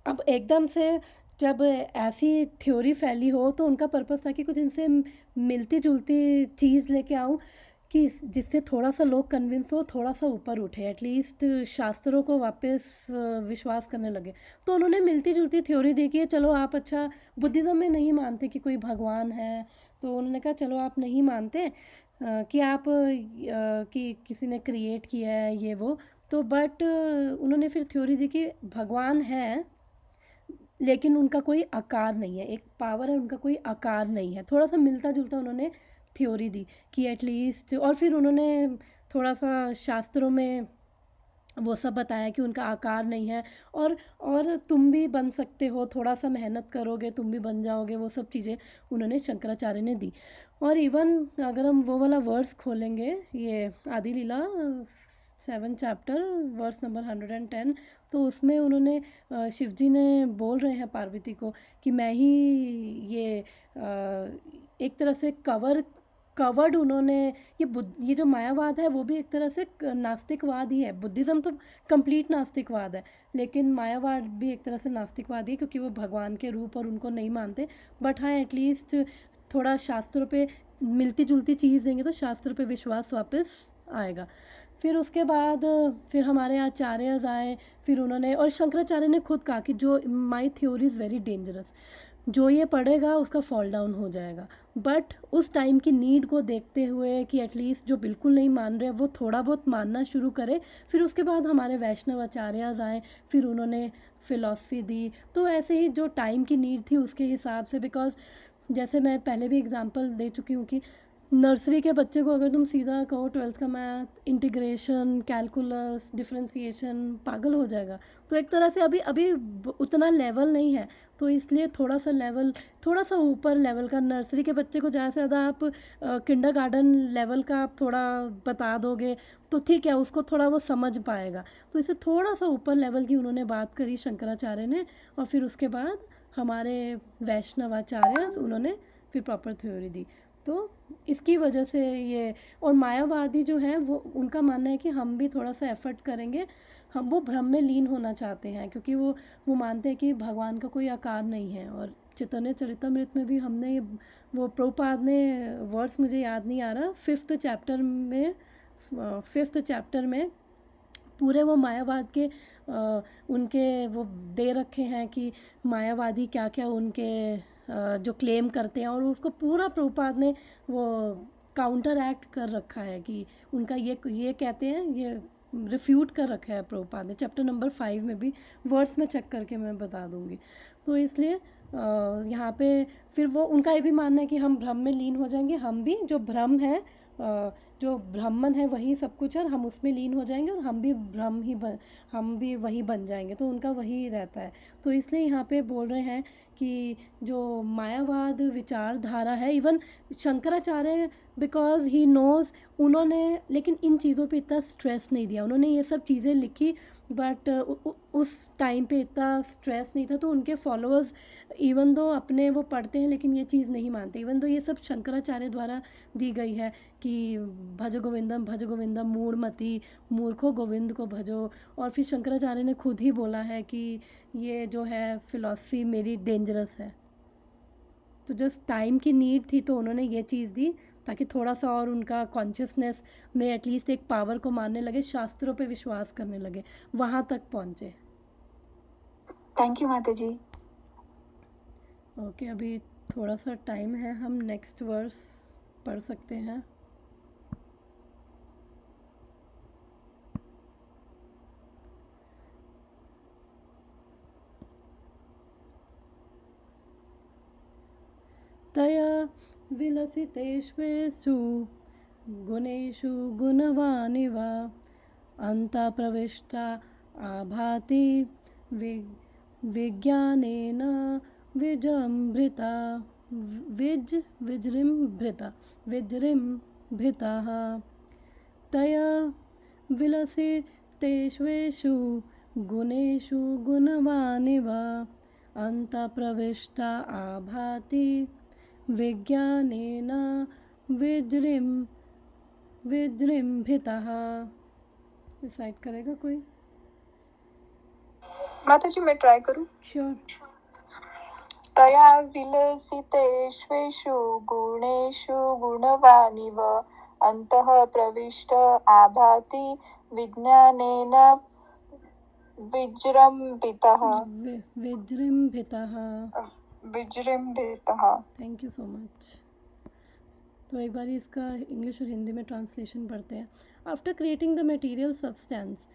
अब एकदम से जब ऐसी थ्योरी फैली हो तो उनका पर्पस था कि कुछ इनसे मिलती जुलती चीज़ लेके आऊँ कि जिससे थोड़ा सा लोग कन्विंस हो, थोड़ा सा ऊपर उठे, एटलीस्ट शास्त्रों को वापस विश्वास करने लगे। तो उन्होंने मिलती जुलती थ्योरी दी कि चलो आप, अच्छा बुद्धिज़्म में नहीं मानते कि कोई भगवान है, तो उन्होंने कहा चलो आप नहीं मानते कि आप कि किसी ने क्रिएट किया है ये वो, तो बट उन्होंने फिर थ्योरी दी कि भगवान है लेकिन उनका कोई आकार नहीं है, एक पावर है, उनका कोई आकार नहीं है। थोड़ा सा मिलता जुलता उन्होंने थ्योरी दी कि एटलीस्ट, और फिर उन्होंने थोड़ा सा शास्त्रों में वो सब बताया कि उनका आकार नहीं है, और तुम भी बन सकते हो, थोड़ा सा मेहनत करोगे तुम भी बन जाओगे, वो सब चीज़ें उन्होंने शंकराचार्य ने दी। और इवन अगर हम वो वाला वर्स खोलेंगे, ये आदि लीला 7 चैप्टर वर्स नंबर 110, तो उसमें उन्होंने शिव जी ने बोल रहे हैं पार्वती को कि मैं ही ये एक तरह से कवर्ड उन्होंने ये जो मायावाद है वो भी एक तरह से नास्तिकवाद ही है। बुद्धिज़्म तो कंप्लीट नास्तिकवाद है, लेकिन मायावाद भी एक तरह से नास्तिकवाद ही है, क्योंकि वो भगवान के रूप और उनको नहीं मानते। बट हाँ, एटलीस्ट थोड़ा शास्त्रों पे मिलती जुलती चीज़ देंगे तो शास्त्रों पे विश्वास वापस आएगा। फिर उसके बाद फिर हमारे आचार्य आए, फिर उन्होंने, और शंकराचार्य ने खुद कहा कि जो my theory is very dangerous, जो ये पढ़ेगा उसका फॉल डाउन हो जाएगा। बट उस टाइम की नीड को देखते हुए कि एटलीस्ट जो बिल्कुल नहीं मान रहे वो थोड़ा बहुत मानना शुरू करे। फिर उसके बाद हमारे वैष्णव आचार्य आए, फिर उन्होंने फ़िलॉसफी दी। तो ऐसे ही जो टाइम की नीड थी उसके हिसाब से, बिकॉज जैसे मैं पहले भी एग्जांपल दे चुकी हूँ कि नर्सरी के बच्चे को अगर तुम सीधा कहो 12th का मैथ, इंटीग्रेशन, कैलकुलस, डिफरेंशिएशन, पागल हो जाएगा। तो एक तरह से अभी उतना लेवल नहीं है, तो इसलिए थोड़ा सा ऊपर लेवल का, नर्सरी के बच्चे को ज़्यादा से ज़्यादा आप किंडरगार्टन लेवल का आप थोड़ा बता दोगे तो ठीक है, उसको थोड़ा वो समझ पाएगा। तो इसे थोड़ा सा ऊपर लेवल की उन्होंने बात करी शंकराचार्य ने, और फिर उसके बाद हमारे वैष्णवाचार्य उन्होंने फिर प्रॉपर थ्योरी दी। तो इसकी वजह से ये, और मायावादी जो हैं वो, उनका मानना है कि हम भी थोड़ा सा एफर्ट करेंगे, हम वो भ्रम में लीन होना चाहते हैं, क्योंकि वो मानते हैं कि भगवान का कोई आकार नहीं है। और चैतन्य चरितमृत में भी हमने वो प्रभुपाद ने वर्ड्स, मुझे याद नहीं आ रहा, 5th चैप्टर में पूरे वो मायावाद के उनके वो दे रखे हैं कि मायावादी क्या क्या उनके जो क्लेम करते हैं, और उसको पूरा प्रभुपाद ने वो काउंटर एक्ट कर रखा है कि उनका ये कहते हैं, ये रिफ्यूट कर रखा है प्रभुपाद ने। चैप्टर नंबर 5 में भी वर्ड्स में चेक करके मैं बता दूंगी। तो इसलिए यहाँ पे फिर वो उनका ये भी मानना है कि हम भ्रम में लीन हो जाएंगे, हम भी जो भ्रम है, जो ब्राह्मण है वही सब कुछ है, और हम उसमें लीन हो जाएंगे और हम भी वही बन जाएंगे। तो उनका वही रहता है। तो इसलिए यहाँ पे बोल रहे हैं कि जो मायावाद विचारधारा है, even Shankaracharya, because he knows, उन्होंने लेकिन इन चीज़ों पे इतना स्ट्रेस नहीं दिया। उन्होंने ये सब चीज़ें लिखी, बट उस टाइम पे इतना स्ट्रेस नहीं था, तो उनके फॉलोअर्स इवन दो अपने वो पढ़ते हैं लेकिन ये चीज़ नहीं मानते। इवन दो ये सब शंकराचार्य द्वारा दी गई है कि भज गोविंदम मूढ़मति, मूर्खो गोविंद को भजो। और फिर शंकराचार्य ने खुद ही बोला है कि ये जो है फ़िलॉसफी मेरी डेंजरस है। तो जस्ट टाइम की नीड थी, तो उन्होंने ये चीज़ दी ताकि थोड़ा सा और उनका कॉन्शियसनेस में एटलीस्ट एक पावर को मानने लगे, शास्त्रों पे विश्वास करने लगे, वहाँ तक पहुँचे। थैंक यू माता जी। ओके, अभी थोड़ा सा टाइम है, हम नेक्स्ट वर्स पढ़ सकते हैं। तया विलसितेष्वेषु गुणेषु गुणवानिव अन्ता प्रविष्टा आभाति विज्ञानेन विजृम्भितः तया विलसितेष्वेषु गुणेषु गुणवानिव अन्ता प्रविष्टा आभाति विज्ञानेन विजृम्भितः। डिसाइड करेगा कोई? माता जी मैं ट्राई करूं? श्योर। तया विलसितेष्वेषु गुणेषु गुणवानिव अन्तः प्रविष्ट आभाति विज्ञानेन विजृम्भितः। Thank you so much. तो एक बार इसका इंग्लिश और हिंदी में ट्रांसलेशन पढ़ते हैं। After creating the material substance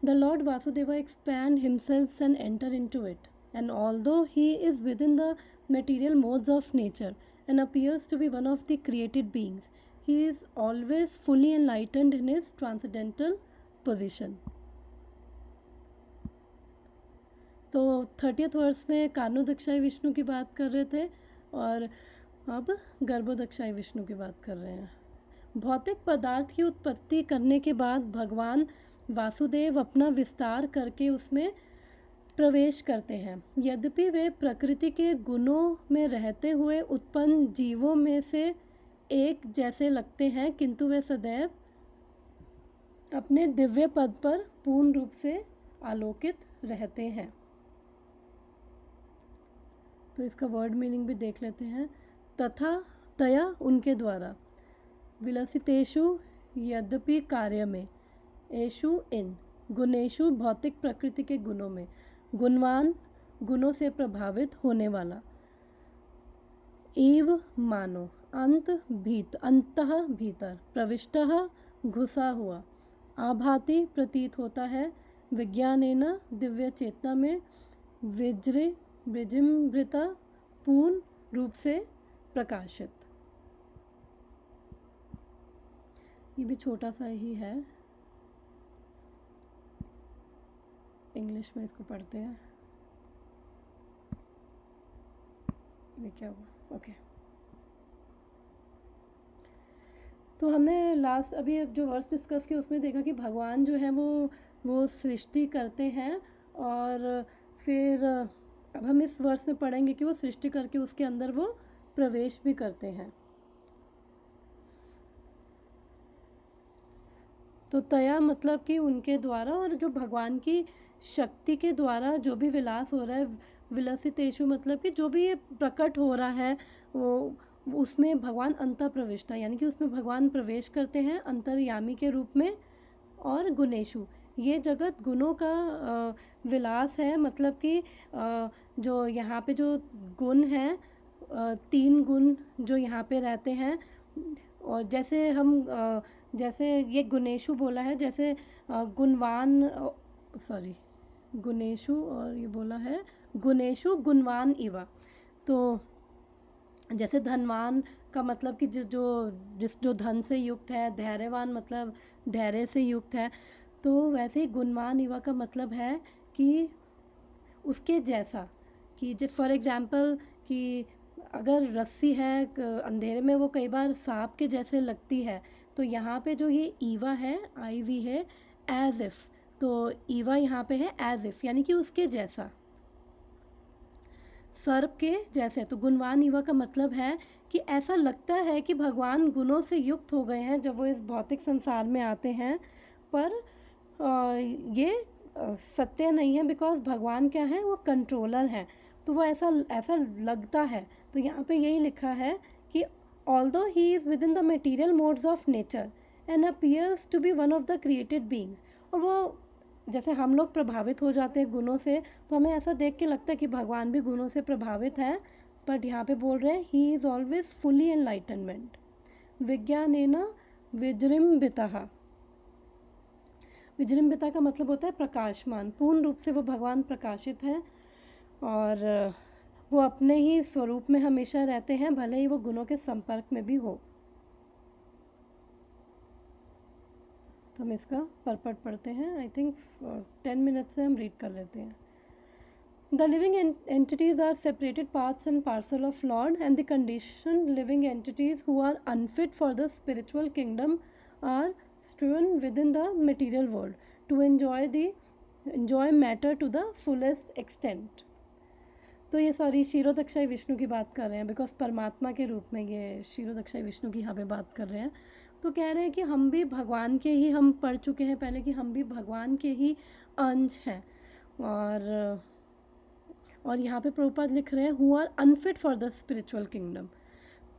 The Lord Vasudeva expand himself and enter into it, and although he is within the material modes of nature and appears to be one of the created beings, he is always fully enlightened in his transcendental position. तो 30th वर्ष में कारणोदक्षाई विष्णु की बात कर रहे थे और अब गर्भोदक्षाई विष्णु की बात कर रहे हैं. भौतिक पदार्थ की उत्पत्ति करने के बाद भगवान वासुदेव अपना विस्तार करके उसमें प्रवेश करते हैं. यद्यपि वे प्रकृति के गुणों में रहते हुए उत्पन्न जीवों में से एक जैसे लगते हैं, किंतु वे सदैव अपने दिव्य पद पर पूर्ण रूप से आलोकित रहते हैं. तो इसका वर्ड मीनिंग भी देख लेते हैं. तथा तया उनके द्वारा विलसितेषु यद्यपि कार्य में एषु इन गुणेषु भौतिक प्रकृति के गुणों में गुणवान गुणों से प्रभावित होने वाला एव मानो अंतः भीतर प्रविष्टः घुसा हुआ आभाति प्रतीत होता है. विज्ञानेन दिव्य चेतना में विजृंभिता पूर्ण रूप से प्रकाशित. ये भी छोटा सा ही है, इंग्लिश में इसको पढ़ते हैं. ये क्या हुआ? ओके. तो हमने लास्ट अभी जो वर्स डिस्कस किया उसमें देखा कि भगवान जो है वो सृष्टि करते हैं और फिर अब हम इस वर्स में पढ़ेंगे कि वो सृष्टि करके उसके अंदर वो प्रवेश भी करते हैं. तो तया मतलब कि उनके द्वारा, और जो भगवान की शक्ति के द्वारा जो भी विलास हो रहा है, विलसितेषु मतलब कि जो भी ये प्रकट हो रहा है वो उसमें भगवान अंतर प्रविष्टा, यानी कि उसमें भगवान प्रवेश करते हैं अंतर्यामी के रूप में. और गुणेशु, ये जगत गुणों का विलास है, मतलब कि जो यहाँ पे जो गुण हैं 3 गुण जो यहाँ पे रहते हैं. और जैसे हम जैसे ये गुणेशु बोला है, जैसे गुणवान गुणेशु, और ये बोला है गुणेशु गुणवान इवा. तो जैसे धनवान का मतलब कि जो धन से युक्त है, धैर्यवान मतलब धैर्य से युक्त है. तो वैसे ही गुणवान इवा का मतलब है कि उसके जैसा, कि जो फॉर एग्ज़ाम्पल कि अगर रस्सी है अंधेरे में वो कई बार सांप के जैसे लगती है, तो यहाँ पे जो ये ईवा है IV है एज इफ़, तो ईवा यहाँ पे है एज इफ़, यानी कि उसके जैसा, सर्प के जैसे. तो गुणवान ईवा का मतलब है कि ऐसा लगता है कि भगवान गुणों से युक्त हो गए हैं जब वो इस भौतिक संसार में आते हैं, पर ये सत्य नहीं है, बिकॉज भगवान क्या है, वो कंट्रोलर हैं. तो वो ऐसा लगता है. तो यहाँ पे यही लिखा है कि although he is within the material modes of nature and appears to be one of the created beings. और वो जैसे हम लोग प्रभावित हो जाते हैं गुणों से, तो हमें ऐसा देख के लगता है कि भगवान भी गुणों से प्रभावित हैं, बट यहाँ पे बोल रहे हैं he is always fully enlightenment. विज्ञानेन विजृंभितः, विजृंभिता का मतलब होता है प्रकाशमान. पूर्ण रूप से वो भगवान प्रकाशित हैं और वो अपने ही स्वरूप में हमेशा रहते हैं, भले ही वो गुणों के संपर्क में भी हो. तो हम इसका परपट पढ़ते हैं. आई थिंक 10 मिनट से हम रीड कर लेते हैं. The living entities are separated parts and parcel of Lord, and the condition living entities who are unfit for the spiritual kingdom are strewn within the material world to enjoy matter to the fullest extent. तो ये क्षीरोदक्षाई विष्णु की बात कर रहे हैं, because परमात्मा के रूप में ये क्षीरोदक्षाई विष्णु की यहाँ पे बात कर रहे हैं. तो कह रहे हैं कि हम भी भगवान के ही, हम पढ़ चुके हैं पहले कि हम भी भगवान के ही अंश हैं. और यहाँ पे प्रभुपाद लिख रहे हैं who are unfit for the spiritual kingdom.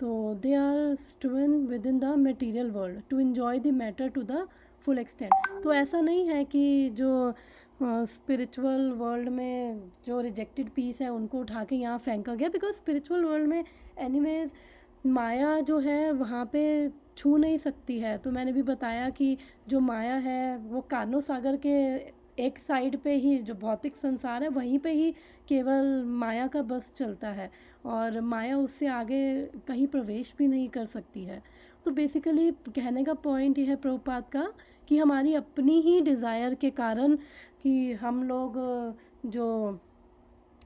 तो they are strewn within the material world to enjoy the matter to the full extent. तो ऐसा नहीं है कि जो स्पिरिचुअल वर्ल्ड में जो रिजेक्टेड पीस है उनको उठा के यहाँ फेंका गया, बिकॉज स्पिरिचुअल वर्ल्ड में एनीवेज माया जो है वहाँ पे छू नहीं सकती है. तो मैंने भी बताया कि जो माया है वो कानो सागर के एक साइड पे ही जो भौतिक संसार है वहीं पे ही केवल माया का बस चलता है और माया उससे आगे कहीं प्रवेश भी नहीं कर सकती है। तो बेसिकली कहने का पॉइंट ये है प्रभुपाद का कि हमारी अपनी ही डिज़ायर के कारण कि हम लोग जो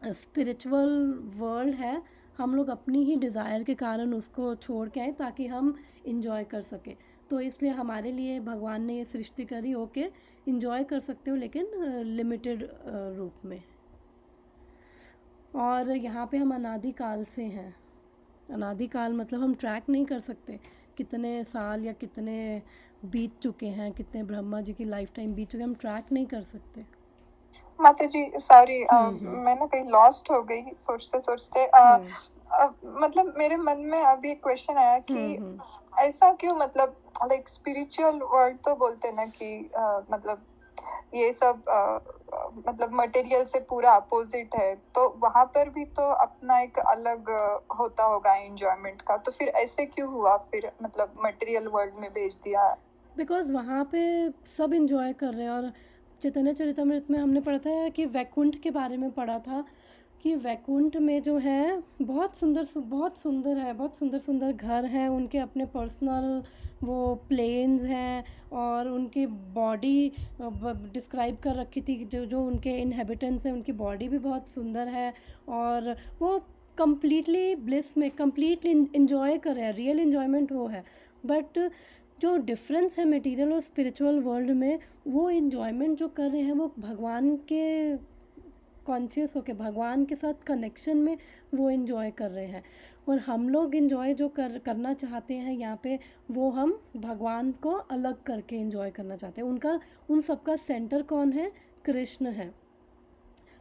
स्पिरिचुअल वर्ल्ड है हम लोग अपनी ही डिज़ायर के कारण उसको छोड़ के आए ताकि हम इंजॉय कर सकें। तो इसलिए हमारे लिए भगवान ने ये सृष्टि करी, ओके इंजॉय कर सकते हो लेकिन लिमिटेड रूप में। और यहाँ पे हम अनादिकाल से हैं। अनादिकाल मतलब हम ट्रैक नहीं कर सकते कितने साल या कितने बीत चुके हैं, कितने ब्रह्मा जी की लाइफ टाइम बीत चुके हैं, हम ट्रैक नहीं कर सकते। माता जी सॉरी, मैं ना कहीं लॉस्ट हो गई सोचते सोचते। मतलब मेरे मन में अभी एक क्वेश्चन आया कि ऐसा क्यों, मतलब लाइक स्पिरिचुअल वर्ल्ड तो बोलते ना कि मतलब ये सब मतलब मटेरियल से पूरा अपोजिट है, तो वहां पर भी तो अपना एक अलग होता होगा एंजॉयमेंट का, तो फिर ऐसे क्यों हुआ फिर, मतलब मटेरियल वर्ल्ड में भेज दिया? बिकॉज वहाँ पे सब इंजॉय कर रहे हैं। और चैतन्य चरितमृत में हमने पढ़ा था कि वैकुंठ के बारे में पढ़ा था कि वैकुंठ में जो है बहुत सुंदर है, बहुत सुंदर घर हैं, उनके अपने पर्सनल वो प्लेन्स हैं और उनकी बॉडी डिस्क्राइब कर रखी थी जो जो उनके इनहेबिटेंट्स हैं उनकी बॉडी भी बहुत सुंदर है और वो कम्प्लीटली ब्लिस में कम्प्लीटली इंजॉय कर रहे हैं, रियल इन्जॉयमेंट वो है। बट जो डिफरेंस है मटेरियल और स्पिरिचुअल वर्ल्ड में, वो इन्जॉयमेंट जो कर रहे हैं वो भगवान के कॉन्शियस होके भगवान के साथ कनेक्शन में वो इन्जॉय कर रहे हैं। और हम लोग इन्जॉय जो करना चाहते हैं यहाँ पे, वो हम भगवान को अलग करके इन्जॉय करना चाहते हैं। उन सबका सेंटर कौन है? कृष्ण है।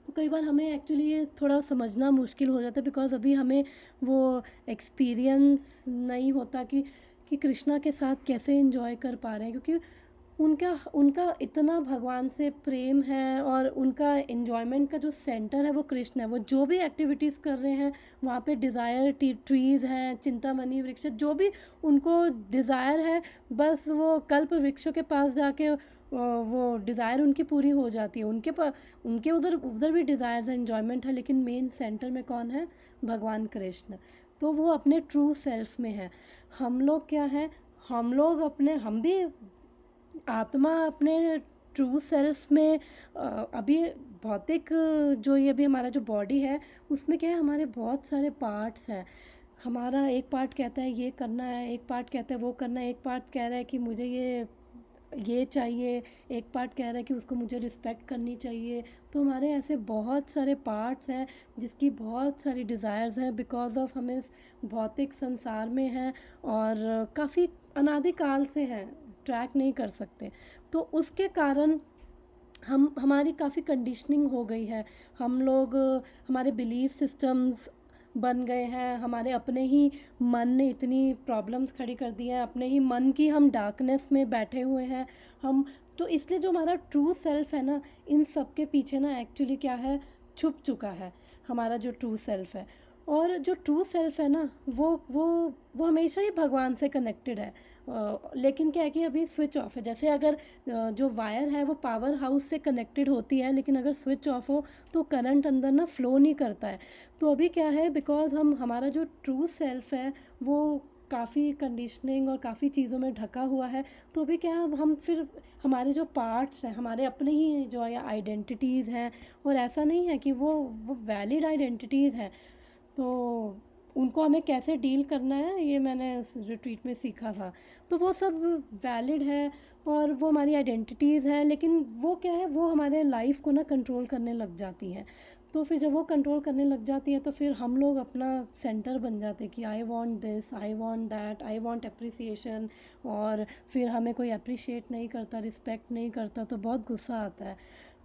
तो कई बार हमें एक्चुअली ये थोड़ा समझना मुश्किल हो जाता है बिकॉज अभी हमें वो एक्सपीरियंस नहीं होता कि कृष्णा के साथ कैसे एंजॉय कर पा रहे हैं, क्योंकि उनका इतना भगवान से प्रेम है और उनका एन्जॉयमेंट का जो सेंटर है वो कृष्ण है। वो जो भी एक्टिविटीज़ कर रहे हैं वहाँ पे डिज़ायर ट्रीज़ हैं, चिंतामणि वृक्ष, जो भी उनको डिज़ायर है बस वो कल्प वृक्षों के पास जाके वो डिज़ायर उनकी पूरी हो जाती है। उनके उधर भी डिज़ायर्स है, एन्जॉयमेंट है, लेकिन मेन सेंटर में कौन है? भगवान कृष्ण। तो वो अपने ट्रू सेल्फ में है। हम लोग क्या है? हम भी आत्मा अपने ट्रू सेल्फ में अभी भौतिक जो ये अभी हमारा जो बॉडी है उसमें क्या है, हमारे बहुत सारे पार्ट्स हैं। हमारा एक पार्ट कहता है ये करना है, एक पार्ट कहता है वो करना है, एक पार्ट कह रहा है कि मुझे ये चाहिए, एक पार्ट कह रहा है कि उसको मुझे रिस्पेक्ट करनी चाहिए। तो हमारे ऐसे बहुत सारे पार्ट्स हैं जिसकी बहुत सारी डिज़ायर्स हैं बिकॉज ऑफ हम इस भौतिक संसार में हैं और काफ़ी अनादिकाल से हैं, ट्रैक नहीं कर सकते। तो उसके कारण हमारी काफ़ी कंडीशनिंग हो गई है। हम लोग हमारे बिलीफ सिस्टम्स बन गए हैं, हमारे अपने ही मन ने इतनी प्रॉब्लम्स खड़ी कर दी हैं, अपने ही मन की हम डार्कनेस में बैठे हुए हैं हम। तो इसलिए जो हमारा ट्रू सेल्फ है ना, इन सब के पीछे ना एक्चुअली क्या है, छुप चुका है हमारा जो ट्रू सेल्फ है। और जो ट्रू सेल्फ है ना वो हमेशा ही भगवान से कनेक्टेड है। लेकिन क्या है कि अभी स्विच ऑफ है। जैसे अगर जो वायर है वो पावर हाउस से कनेक्टेड होती है, लेकिन अगर स्विच ऑफ हो तो करंट अंदर ना फ्लो नहीं करता है। तो अभी क्या है, बिकॉज हमारा जो ट्रू सेल्फ है वो काफ़ी कंडीशनिंग और काफ़ी चीज़ों में ढका हुआ है। तो अभी क्या है, हम फिर हमारे जो पार्ट्स हैं, हमारे अपने ही जो आइडेंटिटीज़ हैं, और ऐसा नहीं है कि वो वैलिड आइडेंटिटीज़ हैं। तो उनको हमें कैसे डील करना है ये मैंने उस रिट्रीट में सीखा था। तो वो सब वैलिड है और वो हमारी आइडेंटिटीज़ हैं, लेकिन वो क्या है, वो हमारे लाइफ को ना कंट्रोल करने लग जाती हैं। तो फिर जब वो कंट्रोल करने लग जाती है तो फिर हम लोग अपना सेंटर बन जाते हैं कि I want this, I want that, I want appreciation. और फिर हमें कोई अप्रिशिएट नहीं करता, रिस्पेक्ट नहीं करता, तो बहुत गुस्सा आता है।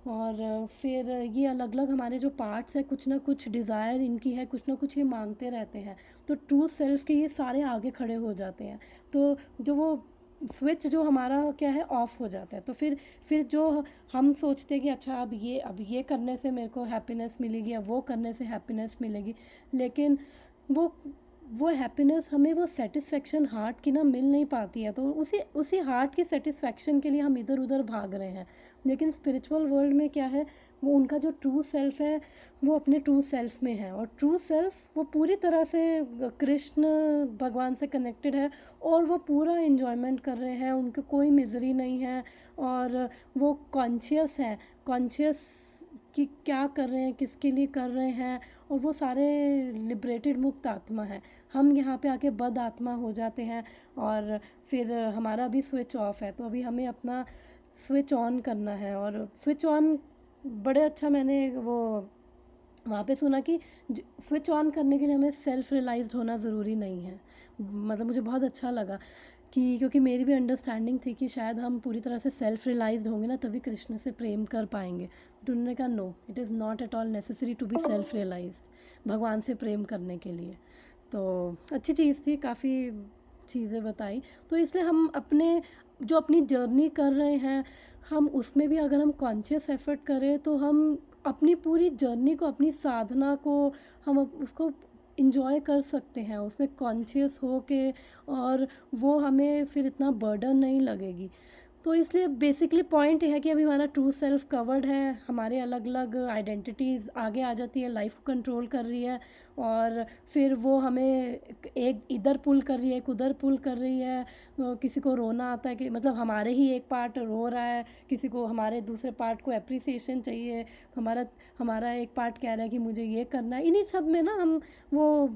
और फिर ये अलग अलग हमारे जो पार्ट्स हैं, कुछ ना कुछ डिज़ायर इनकी है, कुछ ना कुछ ये मांगते रहते हैं। तो ट्रू सेल्फ के ये सारे आगे खड़े हो जाते हैं। तो जो वो स्विच जो हमारा क्या है ऑफ हो जाता है। तो फिर जो हम सोचते हैं कि अच्छा अब ये करने से मेरे को हैप्पीनेस मिलेगी या वो करने से हैप्पीनेस मिलेगी, लेकिन वो वो हैप्पीनेस हमें, वो सेटिस्फेक्शन हार्ट की ना मिल नहीं पाती है, तो उसी हार्ट की सेटिस्फेक्शन के लिए हम इधर उधर भाग रहे हैं। लेकिन स्पिरिचुअल वर्ल्ड में क्या है, वो उनका जो ट्रू सेल्फ है वो अपने ट्रू सेल्फ में है, और ट्रू सेल्फ वो पूरी तरह से कृष्ण भगवान से कनेक्टेड है, और वो पूरा इन्जॉयमेंट कर रहे हैं, उनको कोई मिजरी नहीं है, और वो कॉन्शियस है, कॉन्शियस कि क्या कर रहे हैं, किसके लिए कर रहे हैं, और वो सारे लिबरेटेड मुक्त आत्मा है। हम यहाँ पे आके बद आत्मा हो जाते हैं, और फिर हमारा भी स्विच ऑफ है, तो अभी हमें अपना स्विच ऑन करना है। और स्विच ऑन बड़े अच्छा मैंने वो वहाँ पे सुना कि स्विच ऑन करने के लिए हमें सेल्फ रियलाइज्ड होना ज़रूरी नहीं है। मतलब मुझे बहुत अच्छा लगा कि, क्योंकि मेरी भी अंडरस्टैंडिंग थी कि शायद हम पूरी तरह से सेल्फ रियलाइज्ड होंगे ना, तभी कृष्ण से प्रेम कर पाएंगे। तो उन्होंने कहा no, it is not at all necessary to be self realized भगवान से प्रेम करने के लिए। तो अच्छी चीज़ थी, काफ़ी चीज़ें बताई। तो इसलिए हम अपनी जर्नी कर रहे हैं, हम उसमें भी अगर हम कॉन्शियस एफर्ट करें तो हम अपनी पूरी जर्नी को, अपनी साधना को हम उसको इंजॉय कर सकते हैं, उसमें कॉन्शियस हो के, और वो हमें फिर इतना बर्डन नहीं लगेगी। तो इसलिए बेसिकली पॉइंट ये है कि अभी हमारा ट्रू सेल्फ कवर्ड है, हमारे अलग अलग आइडेंटिटीज़ आगे आ जाती है, लाइफ को कंट्रोल कर रही है, और फिर वो हमें एक इधर पुल कर रही है, एक उधर पुल कर रही है। किसी को रोना आता है कि मतलब हमारे ही एक पार्ट रो रहा है, किसी को हमारे दूसरे पार्ट को एप्रिसिएशन चाहिए, हमारा एक पार्ट कह रहा है कि मुझे ये करना है। इन्हीं सब में ना हम वो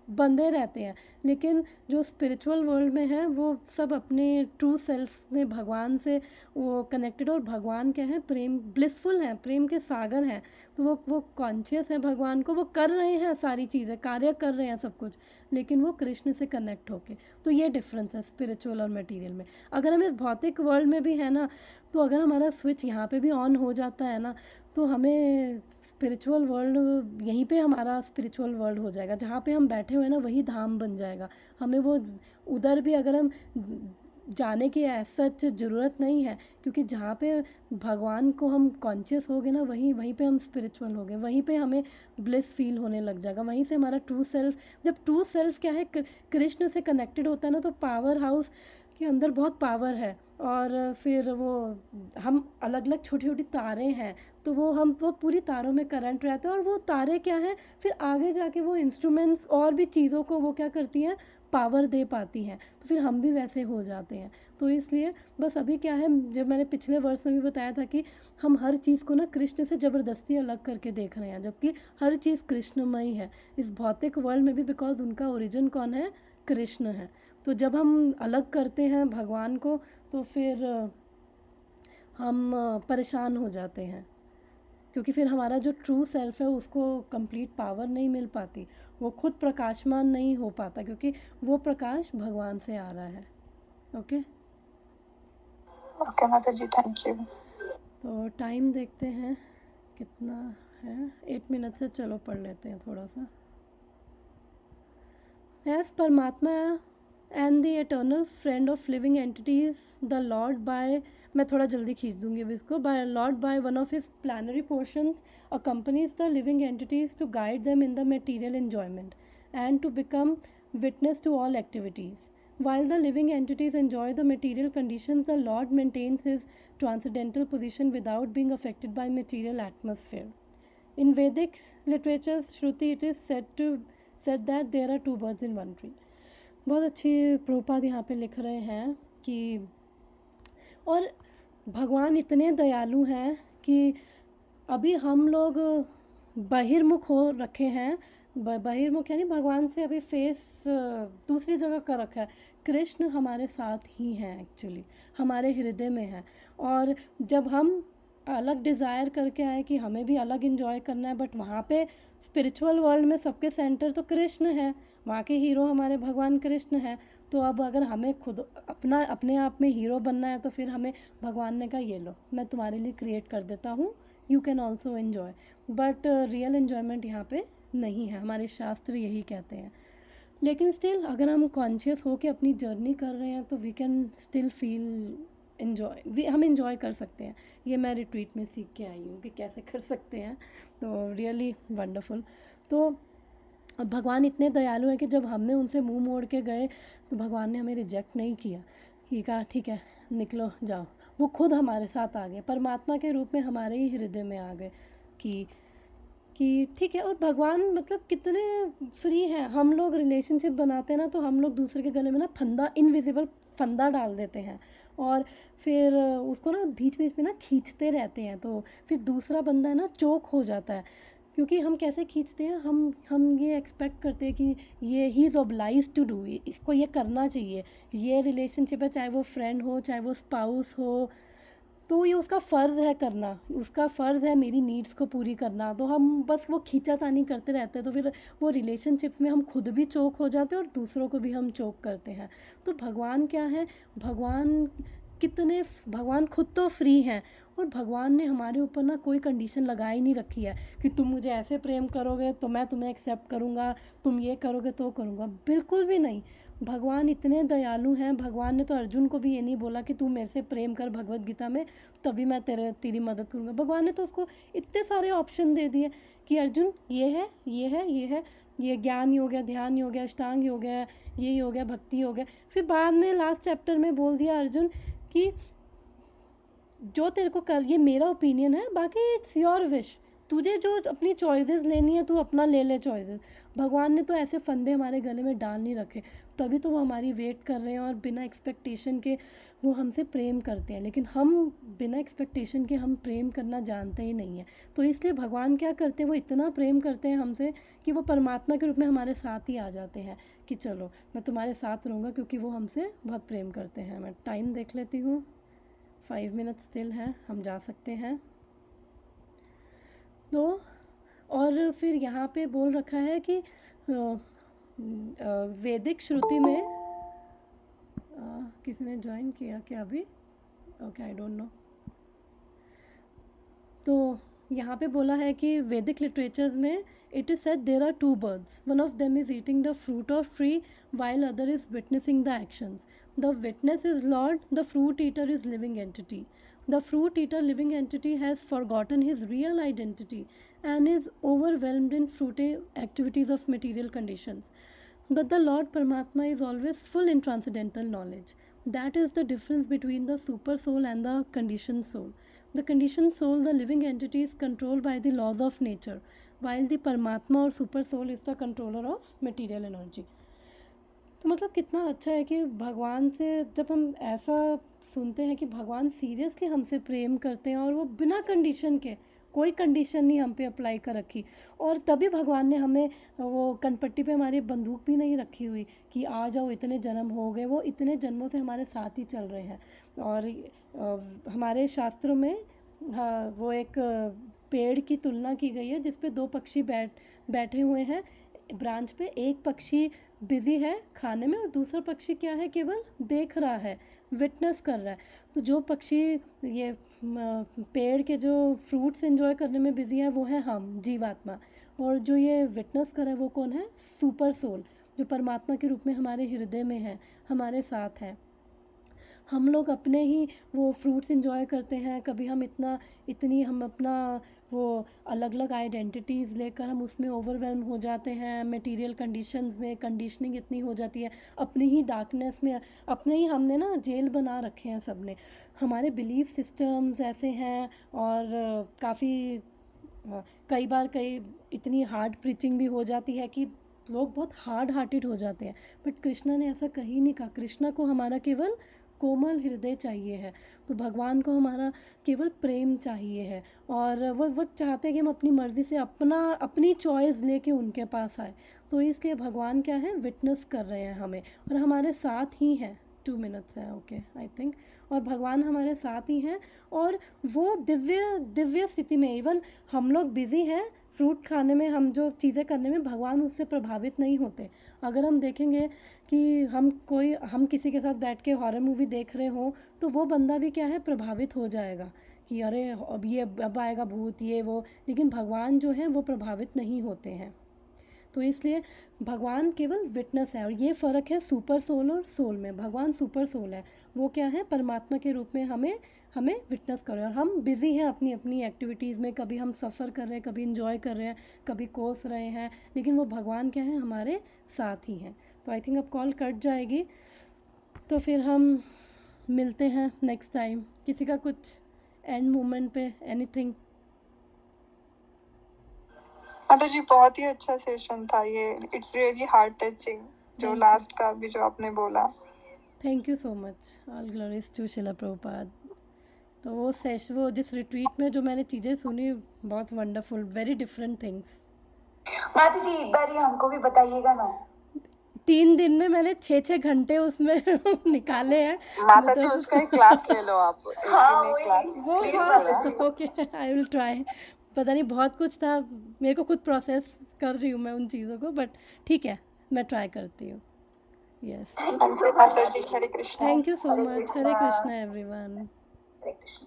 बंधे रहते हैं। लेकिन जो स्पिरिचुअल वर्ल्ड में है वो सब अपने ट्रू सेल्फ में भगवान से वो कनेक्टेड, और भगवान क्या है, प्रेम, ब्लिसफुल हैं, प्रेम के सागर हैं। तो वो कॉन्शियस है भगवान को, वो कर रहे हैं सारी चीज़ें, कार्य कर रहे हैं सब कुछ, लेकिन वो कृष्ण से कनेक्ट होके। तो ये डिफरेंस है स्पिरिचुअल और मटेरियल में। अगर हम इस भौतिक वर्ल्ड में भी है ना, तो अगर हमारा स्विच यहाँ पे भी ऑन हो जाता है ना, तो हमें स्पिरिचुअल वर्ल्ड, यहीं पे हमारा स्पिरिचुअल वर्ल्ड हो जाएगा, जहाँ पे हम बैठे हुए हैं ना वही धाम बन जाएगा। हमें वो उधर भी अगर हम जाने की सच ज़रूरत नहीं है, क्योंकि जहाँ पे भगवान को हम कॉन्शियस हो गए ना, वहीं पे हम स्पिरिचुअल हो गए, वहीं पे हमें ब्लिस फील होने लग जाएगा। वहीं से हमारा ट्रू सेल्फ, जब ट्रू सेल्फ क्या है, कृष्ण से कनेक्टेड होता है ना, तो पावर हाउस के अंदर बहुत पावर है, और फिर वो हम अलग अलग छोटी छोटी तारें हैं, तो वो पूरी तारों में करंट रहता है, और वो तारे क्या हैं, फिर आगे जाके वो इंस्ट्रूमेंट्स और भी चीज़ों को वो क्या करती हैं, पावर दे पाती हैं। तो फिर हम भी वैसे हो जाते हैं। तो इसलिए बस अभी क्या है, जब मैंने पिछले वर्ष में भी बताया था कि हम हर चीज़ को ना कृष्ण से ज़बरदस्ती अलग करके देख रहे हैं, जबकि हर चीज़ कृष्णमयी है इस भौतिक वर्ल्ड में भी, बिकॉज उनका ओरिजिन कौन है, कृष्ण है। तो जब हम अलग करते हैं भगवान को, तो फिर हम परेशान हो जाते हैं, क्योंकि फिर हमारा जो ट्रू सेल्फ है उसको कंप्लीट पावर नहीं मिल पाती, वो खुद प्रकाशमान नहीं हो पाता, क्योंकि वो प्रकाश भगवान से आ रहा है। ओके ओके माता जी, थैंक यू। तो टाइम देखते हैं कितना है, 8 मिनट से, चलो पढ़ लेते हैं थोड़ा सा। As Paramatma and the eternal friend of living entities, the lord by, मैं थोड़ा जल्दी खींच दूंगी अब इसको, by lord by one of his plenary portions accompanies the living entities to guide them in the material enjoyment and to become witness to all activities. While the living entities enjoy the material conditions, the Lord maintains his transcendental position without being affected by material atmosphere. In Vedic literature, Shruti, it is said that there are two birds in one tree. बहुत अच्छी प्रभुपाद यहाँ पे लिख रहे हैं कि, और भगवान इतने दयालु हैं कि अभी हम लोग बहिर्मुख हो रखे हैं, बहिर्मुख यानी भगवान से अभी फेस दूसरी जगह कर रखा है। कृष्ण हमारे साथ ही हैं, एक्चुअली हमारे हृदय में है, और जब हम अलग डिज़ायर करके आए कि हमें भी अलग इन्जॉय करना है, बट वहाँ पे स्पिरिचुअल वर्ल्ड में सबके सेंटर तो कृष्ण है, वहाँ के हीरो हमारे भगवान कृष्ण हैं। तो अब अगर हमें खुद अपने आप में हीरो बनना है, तो फिर हमें भगवान ने कहा, ये लो मैं तुम्हारे लिए क्रिएट कर देता हूँ, you can also enjoy, but real enjoyment यहाँ पे नहीं है, हमारे शास्त्र यही कहते हैं। लेकिन स्टिल अगर हम कॉन्शियस हो के अपनी जर्नी कर रहे हैं, तो we can still feel enjoy, हम इन्जॉय कर सकते हैं। ये मैं रिट्रीट में सीख के आई हूँ कि कैसे कर सकते हैं, तो रियली वंडरफुल। तो और भगवान इतने दयालु हैं कि जब हमने उनसे मुंह मोड़ के गए तो भगवान ने हमें रिजेक्ट नहीं किया, कि कहा ठीक है निकलो जाओ। वो खुद हमारे साथ आ गए, परमात्मा के रूप में हमारे ही हृदय में आ गए कि ठीक है। और भगवान मतलब कितने फ्री हैं। हम लोग रिलेशनशिप बनाते हैं ना, तो हम लोग दूसरे के गले में ना फंदा, इनविजिबल फंदा डाल देते हैं और फिर उसको ना बीच बीच में ना खींचते रहते हैं, तो फिर दूसरा बंदा है ना चोक हो जाता है। क्योंकि हम कैसे खींचते हैं, हम ये एक्सपेक्ट करते हैं कि ये he is oblige to do, इसको ये करना चाहिए, ये रिलेशनशिप है, चाहे वो फ्रेंड हो चाहे वो स्पाउस हो, तो ये उसका फ़र्ज़ है करना, उसका फ़र्ज़ है मेरी नीड्स को पूरी करना। तो हम बस वो खींचातानी करते रहते हैं, तो फिर वो रिलेशनशिप्स में हम खुद भी चोक हो जाते हैं और दूसरों को भी हम चोक करते हैं। तो भगवान क्या है, भगवान खुद तो फ्री हैं, और भगवान ने हमारे ऊपर ना कोई कंडीशन लगा ही नहीं रखी है कि तुम मुझे ऐसे प्रेम करोगे तो मैं तुम्हें एक्सेप्ट करूँगा, तुम ये करोगे तो करूँगा, बिल्कुल भी नहीं। भगवान इतने दयालु हैं। भगवान ने तो अर्जुन को भी ये नहीं बोला कि तू मेरे से प्रेम कर भगवत गीता में, तभी मैं तेरी मदद करूँगा। भगवान ने तो उसको इतने सारे ऑप्शन दे दिए कि अर्जुन ये है, ये है, ये है, ये ज्ञान योग है, ध्यान योग है, अष्टांग योग है, ये योग है, भक्ति योग है। फिर बाद में लास्ट चैप्टर में बोल दिया अर्जुन कि जो तेरे को कर, ये मेरा ओपिनियन है, बाकी इट्स योर विश, तुझे जो अपनी चॉइसेस लेनी है तू अपना ले ले चॉइसेस। भगवान ने तो ऐसे फंदे हमारे गले में डाल नहीं रखे, तभी तो वो हमारी वेट कर रहे हैं और बिना एक्सपेक्टेशन के वो हमसे प्रेम करते हैं। लेकिन हम बिना एक्सपेक्टेशन के हम प्रेम करना जानते ही नहीं हैं। तो इसलिए भगवान क्या करते हैं, वो इतना प्रेम करते हैं हमसे कि वो परमात्मा के रूप में हमारे साथ ही आ जाते हैं कि चलो मैं तुम्हारे साथ रहूँगा, क्योंकि वो हमसे बहुत प्रेम करते हैं। मैं टाइम देख लेती हूँ, 5 मिनट स्टिल हैं, हम जा सकते हैं। तो और फिर यहाँ पे बोल रखा है कि वैदिक श्रुति में किसी ने ज्वाइन किया क्या अभी? Okay, I don't know. तो यहाँ पे बोला है कि वैदिक लिटरेचर्स में it is said there are 2 birds, one of them is eating the fruit of tree while other is witnessing the actions. The witness is Lord, the fruit eater is living entity. The fruit eater living entity has forgotten his real identity and is overwhelmed in fruity activities of material conditions. But the Lord Paramatma is always full in transcendental knowledge. That is the difference between the super soul and the conditioned soul. The conditioned soul, the living entity, is controlled by the laws of nature, while the Paramatma or super soul is the controller of material energy. तो मतलब कितना अच्छा है कि भगवान से जब हम ऐसा सुनते हैं कि भगवान सीरियसली हमसे प्रेम करते हैं और वो बिना कंडीशन के, कोई कंडीशन नहीं हम पे अप्लाई कर रखी, और तभी भगवान ने हमें वो कनपट्टी पे हमारी बंदूक भी नहीं रखी हुई कि आ जाओ इतने जन्म हो गए, वो इतने जन्मों से हमारे साथ ही चल रहे हैं। और हमारे शास्त्रों में वो एक पेड़ की तुलना की गई है जिस पे 2 पक्षी बैठे हुए हैं ब्रांच पे। एक पक्षी बिजी है खाने में और दूसरा पक्षी क्या है, केवल देख रहा है, विटनेस कर रहा है। तो जो पक्षी ये पेड़ के जो फ्रूट्स एंजॉय करने में बिजी है वो है हम जीवात्मा, और जो ये विटनेस कर रहा है वो कौन है, सुपर सोल, जो परमात्मा के रूप में हमारे हृदय में है, हमारे साथ है। हम लोग अपने ही वो फ्रूट्स एंजॉय करते हैं, कभी हम हम अपना वो अलग अलग आइडेंटिटीज़ लेकर हम उसमें ओवरवेल्म हो जाते हैं, मटेरियल कंडीशंस में कंडीशनिंग इतनी हो जाती है, अपनी ही डार्कनेस में अपने ही हमने ना जेल बना रखे हैं सब ने। हमारे बिलीफ सिस्टम्स ऐसे हैं, और काफ़ी कई बार इतनी हार्ड प्रीचिंग भी हो जाती है कि लोग बहुत हार्ड हार्टेड हो जाते हैं। बट कृष्णा ने ऐसा कहीं नहीं कहा। कृष्णा को हमारा केवल कोमल हृदय चाहिए है, तो भगवान को हमारा केवल प्रेम चाहिए है, और वो चाहते हैं कि हम अपनी मर्ज़ी से अपनी चॉइस लेके उनके पास आए। तो इसलिए भगवान क्या है, विटनेस कर रहे हैं हमें, और हमारे साथ ही हैं। 2 मिनट्स है, ओके आई थिंक। और भगवान हमारे साथ ही हैं, और वो दिव्य स्थिति में, इवन हम लोग बिज़ी हैं फ्रूट खाने में, हम जो चीज़ें करने में, भगवान उससे प्रभावित नहीं होते। अगर हम देखेंगे कि हम किसी के साथ बैठ के हॉरर मूवी देख रहे हों, तो वो बंदा भी क्या है, प्रभावित हो जाएगा कि अरे अब आएगा भूत, ये वो, लेकिन भगवान जो है वो प्रभावित नहीं होते हैं। तो इसलिए भगवान केवल विटनेस है, और ये फ़र्क है सुपर सोल और सोल में। भगवान सुपर सोल है, वो क्या है, परमात्मा के रूप में हमें विटनेस कर रहे हैं, और हम बिज़ी हैं अपनी अपनी एक्टिविटीज़ में, कभी हम सफ़र कर रहे हैं, कभी इंजॉय कर रहे हैं, कभी कोस रहे हैं, लेकिन वो भगवान क्या है, हमारे साथ ही हैं। तो आई थिंक अब कॉल कट जाएगी, तो फिर हम मिलते हैं नेक्स्ट टाइम। किसी का कुछ एंड मोमेंट पे एनीथिंग? माता जी बहुत ही अच्छा सेशन था ये, इट्स रियली हार्ट टचिंग जो Thank you. लास्ट का भी जो आपने बोला। Thank you so much, all glories to Srila Prabhupada. तो वो जिस रिट्रीट में जो मैंने चीज़ें सुनी, बहुत वंडरफुल, वेरी डिफरेंट थिंग्स। माता जी एक बार ये हमको भी बताइएगा ना। 3 दिन में मैंने 6-6 घंटे उसमें निकाले हैं। माता जी उसका एक क्लास ले लो आप, एक हाँ, दिन एक वही। क्लास वो प्लीज हाँ। करो। Okay, I will try. पता नहीं बहुत कुछ था, मेरे को खुद प्रोसेस कर रही हूँ मैं उन चीज़ों को, बट ठीक है, मैं ट्राई करती हूँ। यस, माता जी Hare Krishna. Thank you so much. Hare Krishna everyone. Hare Krishna.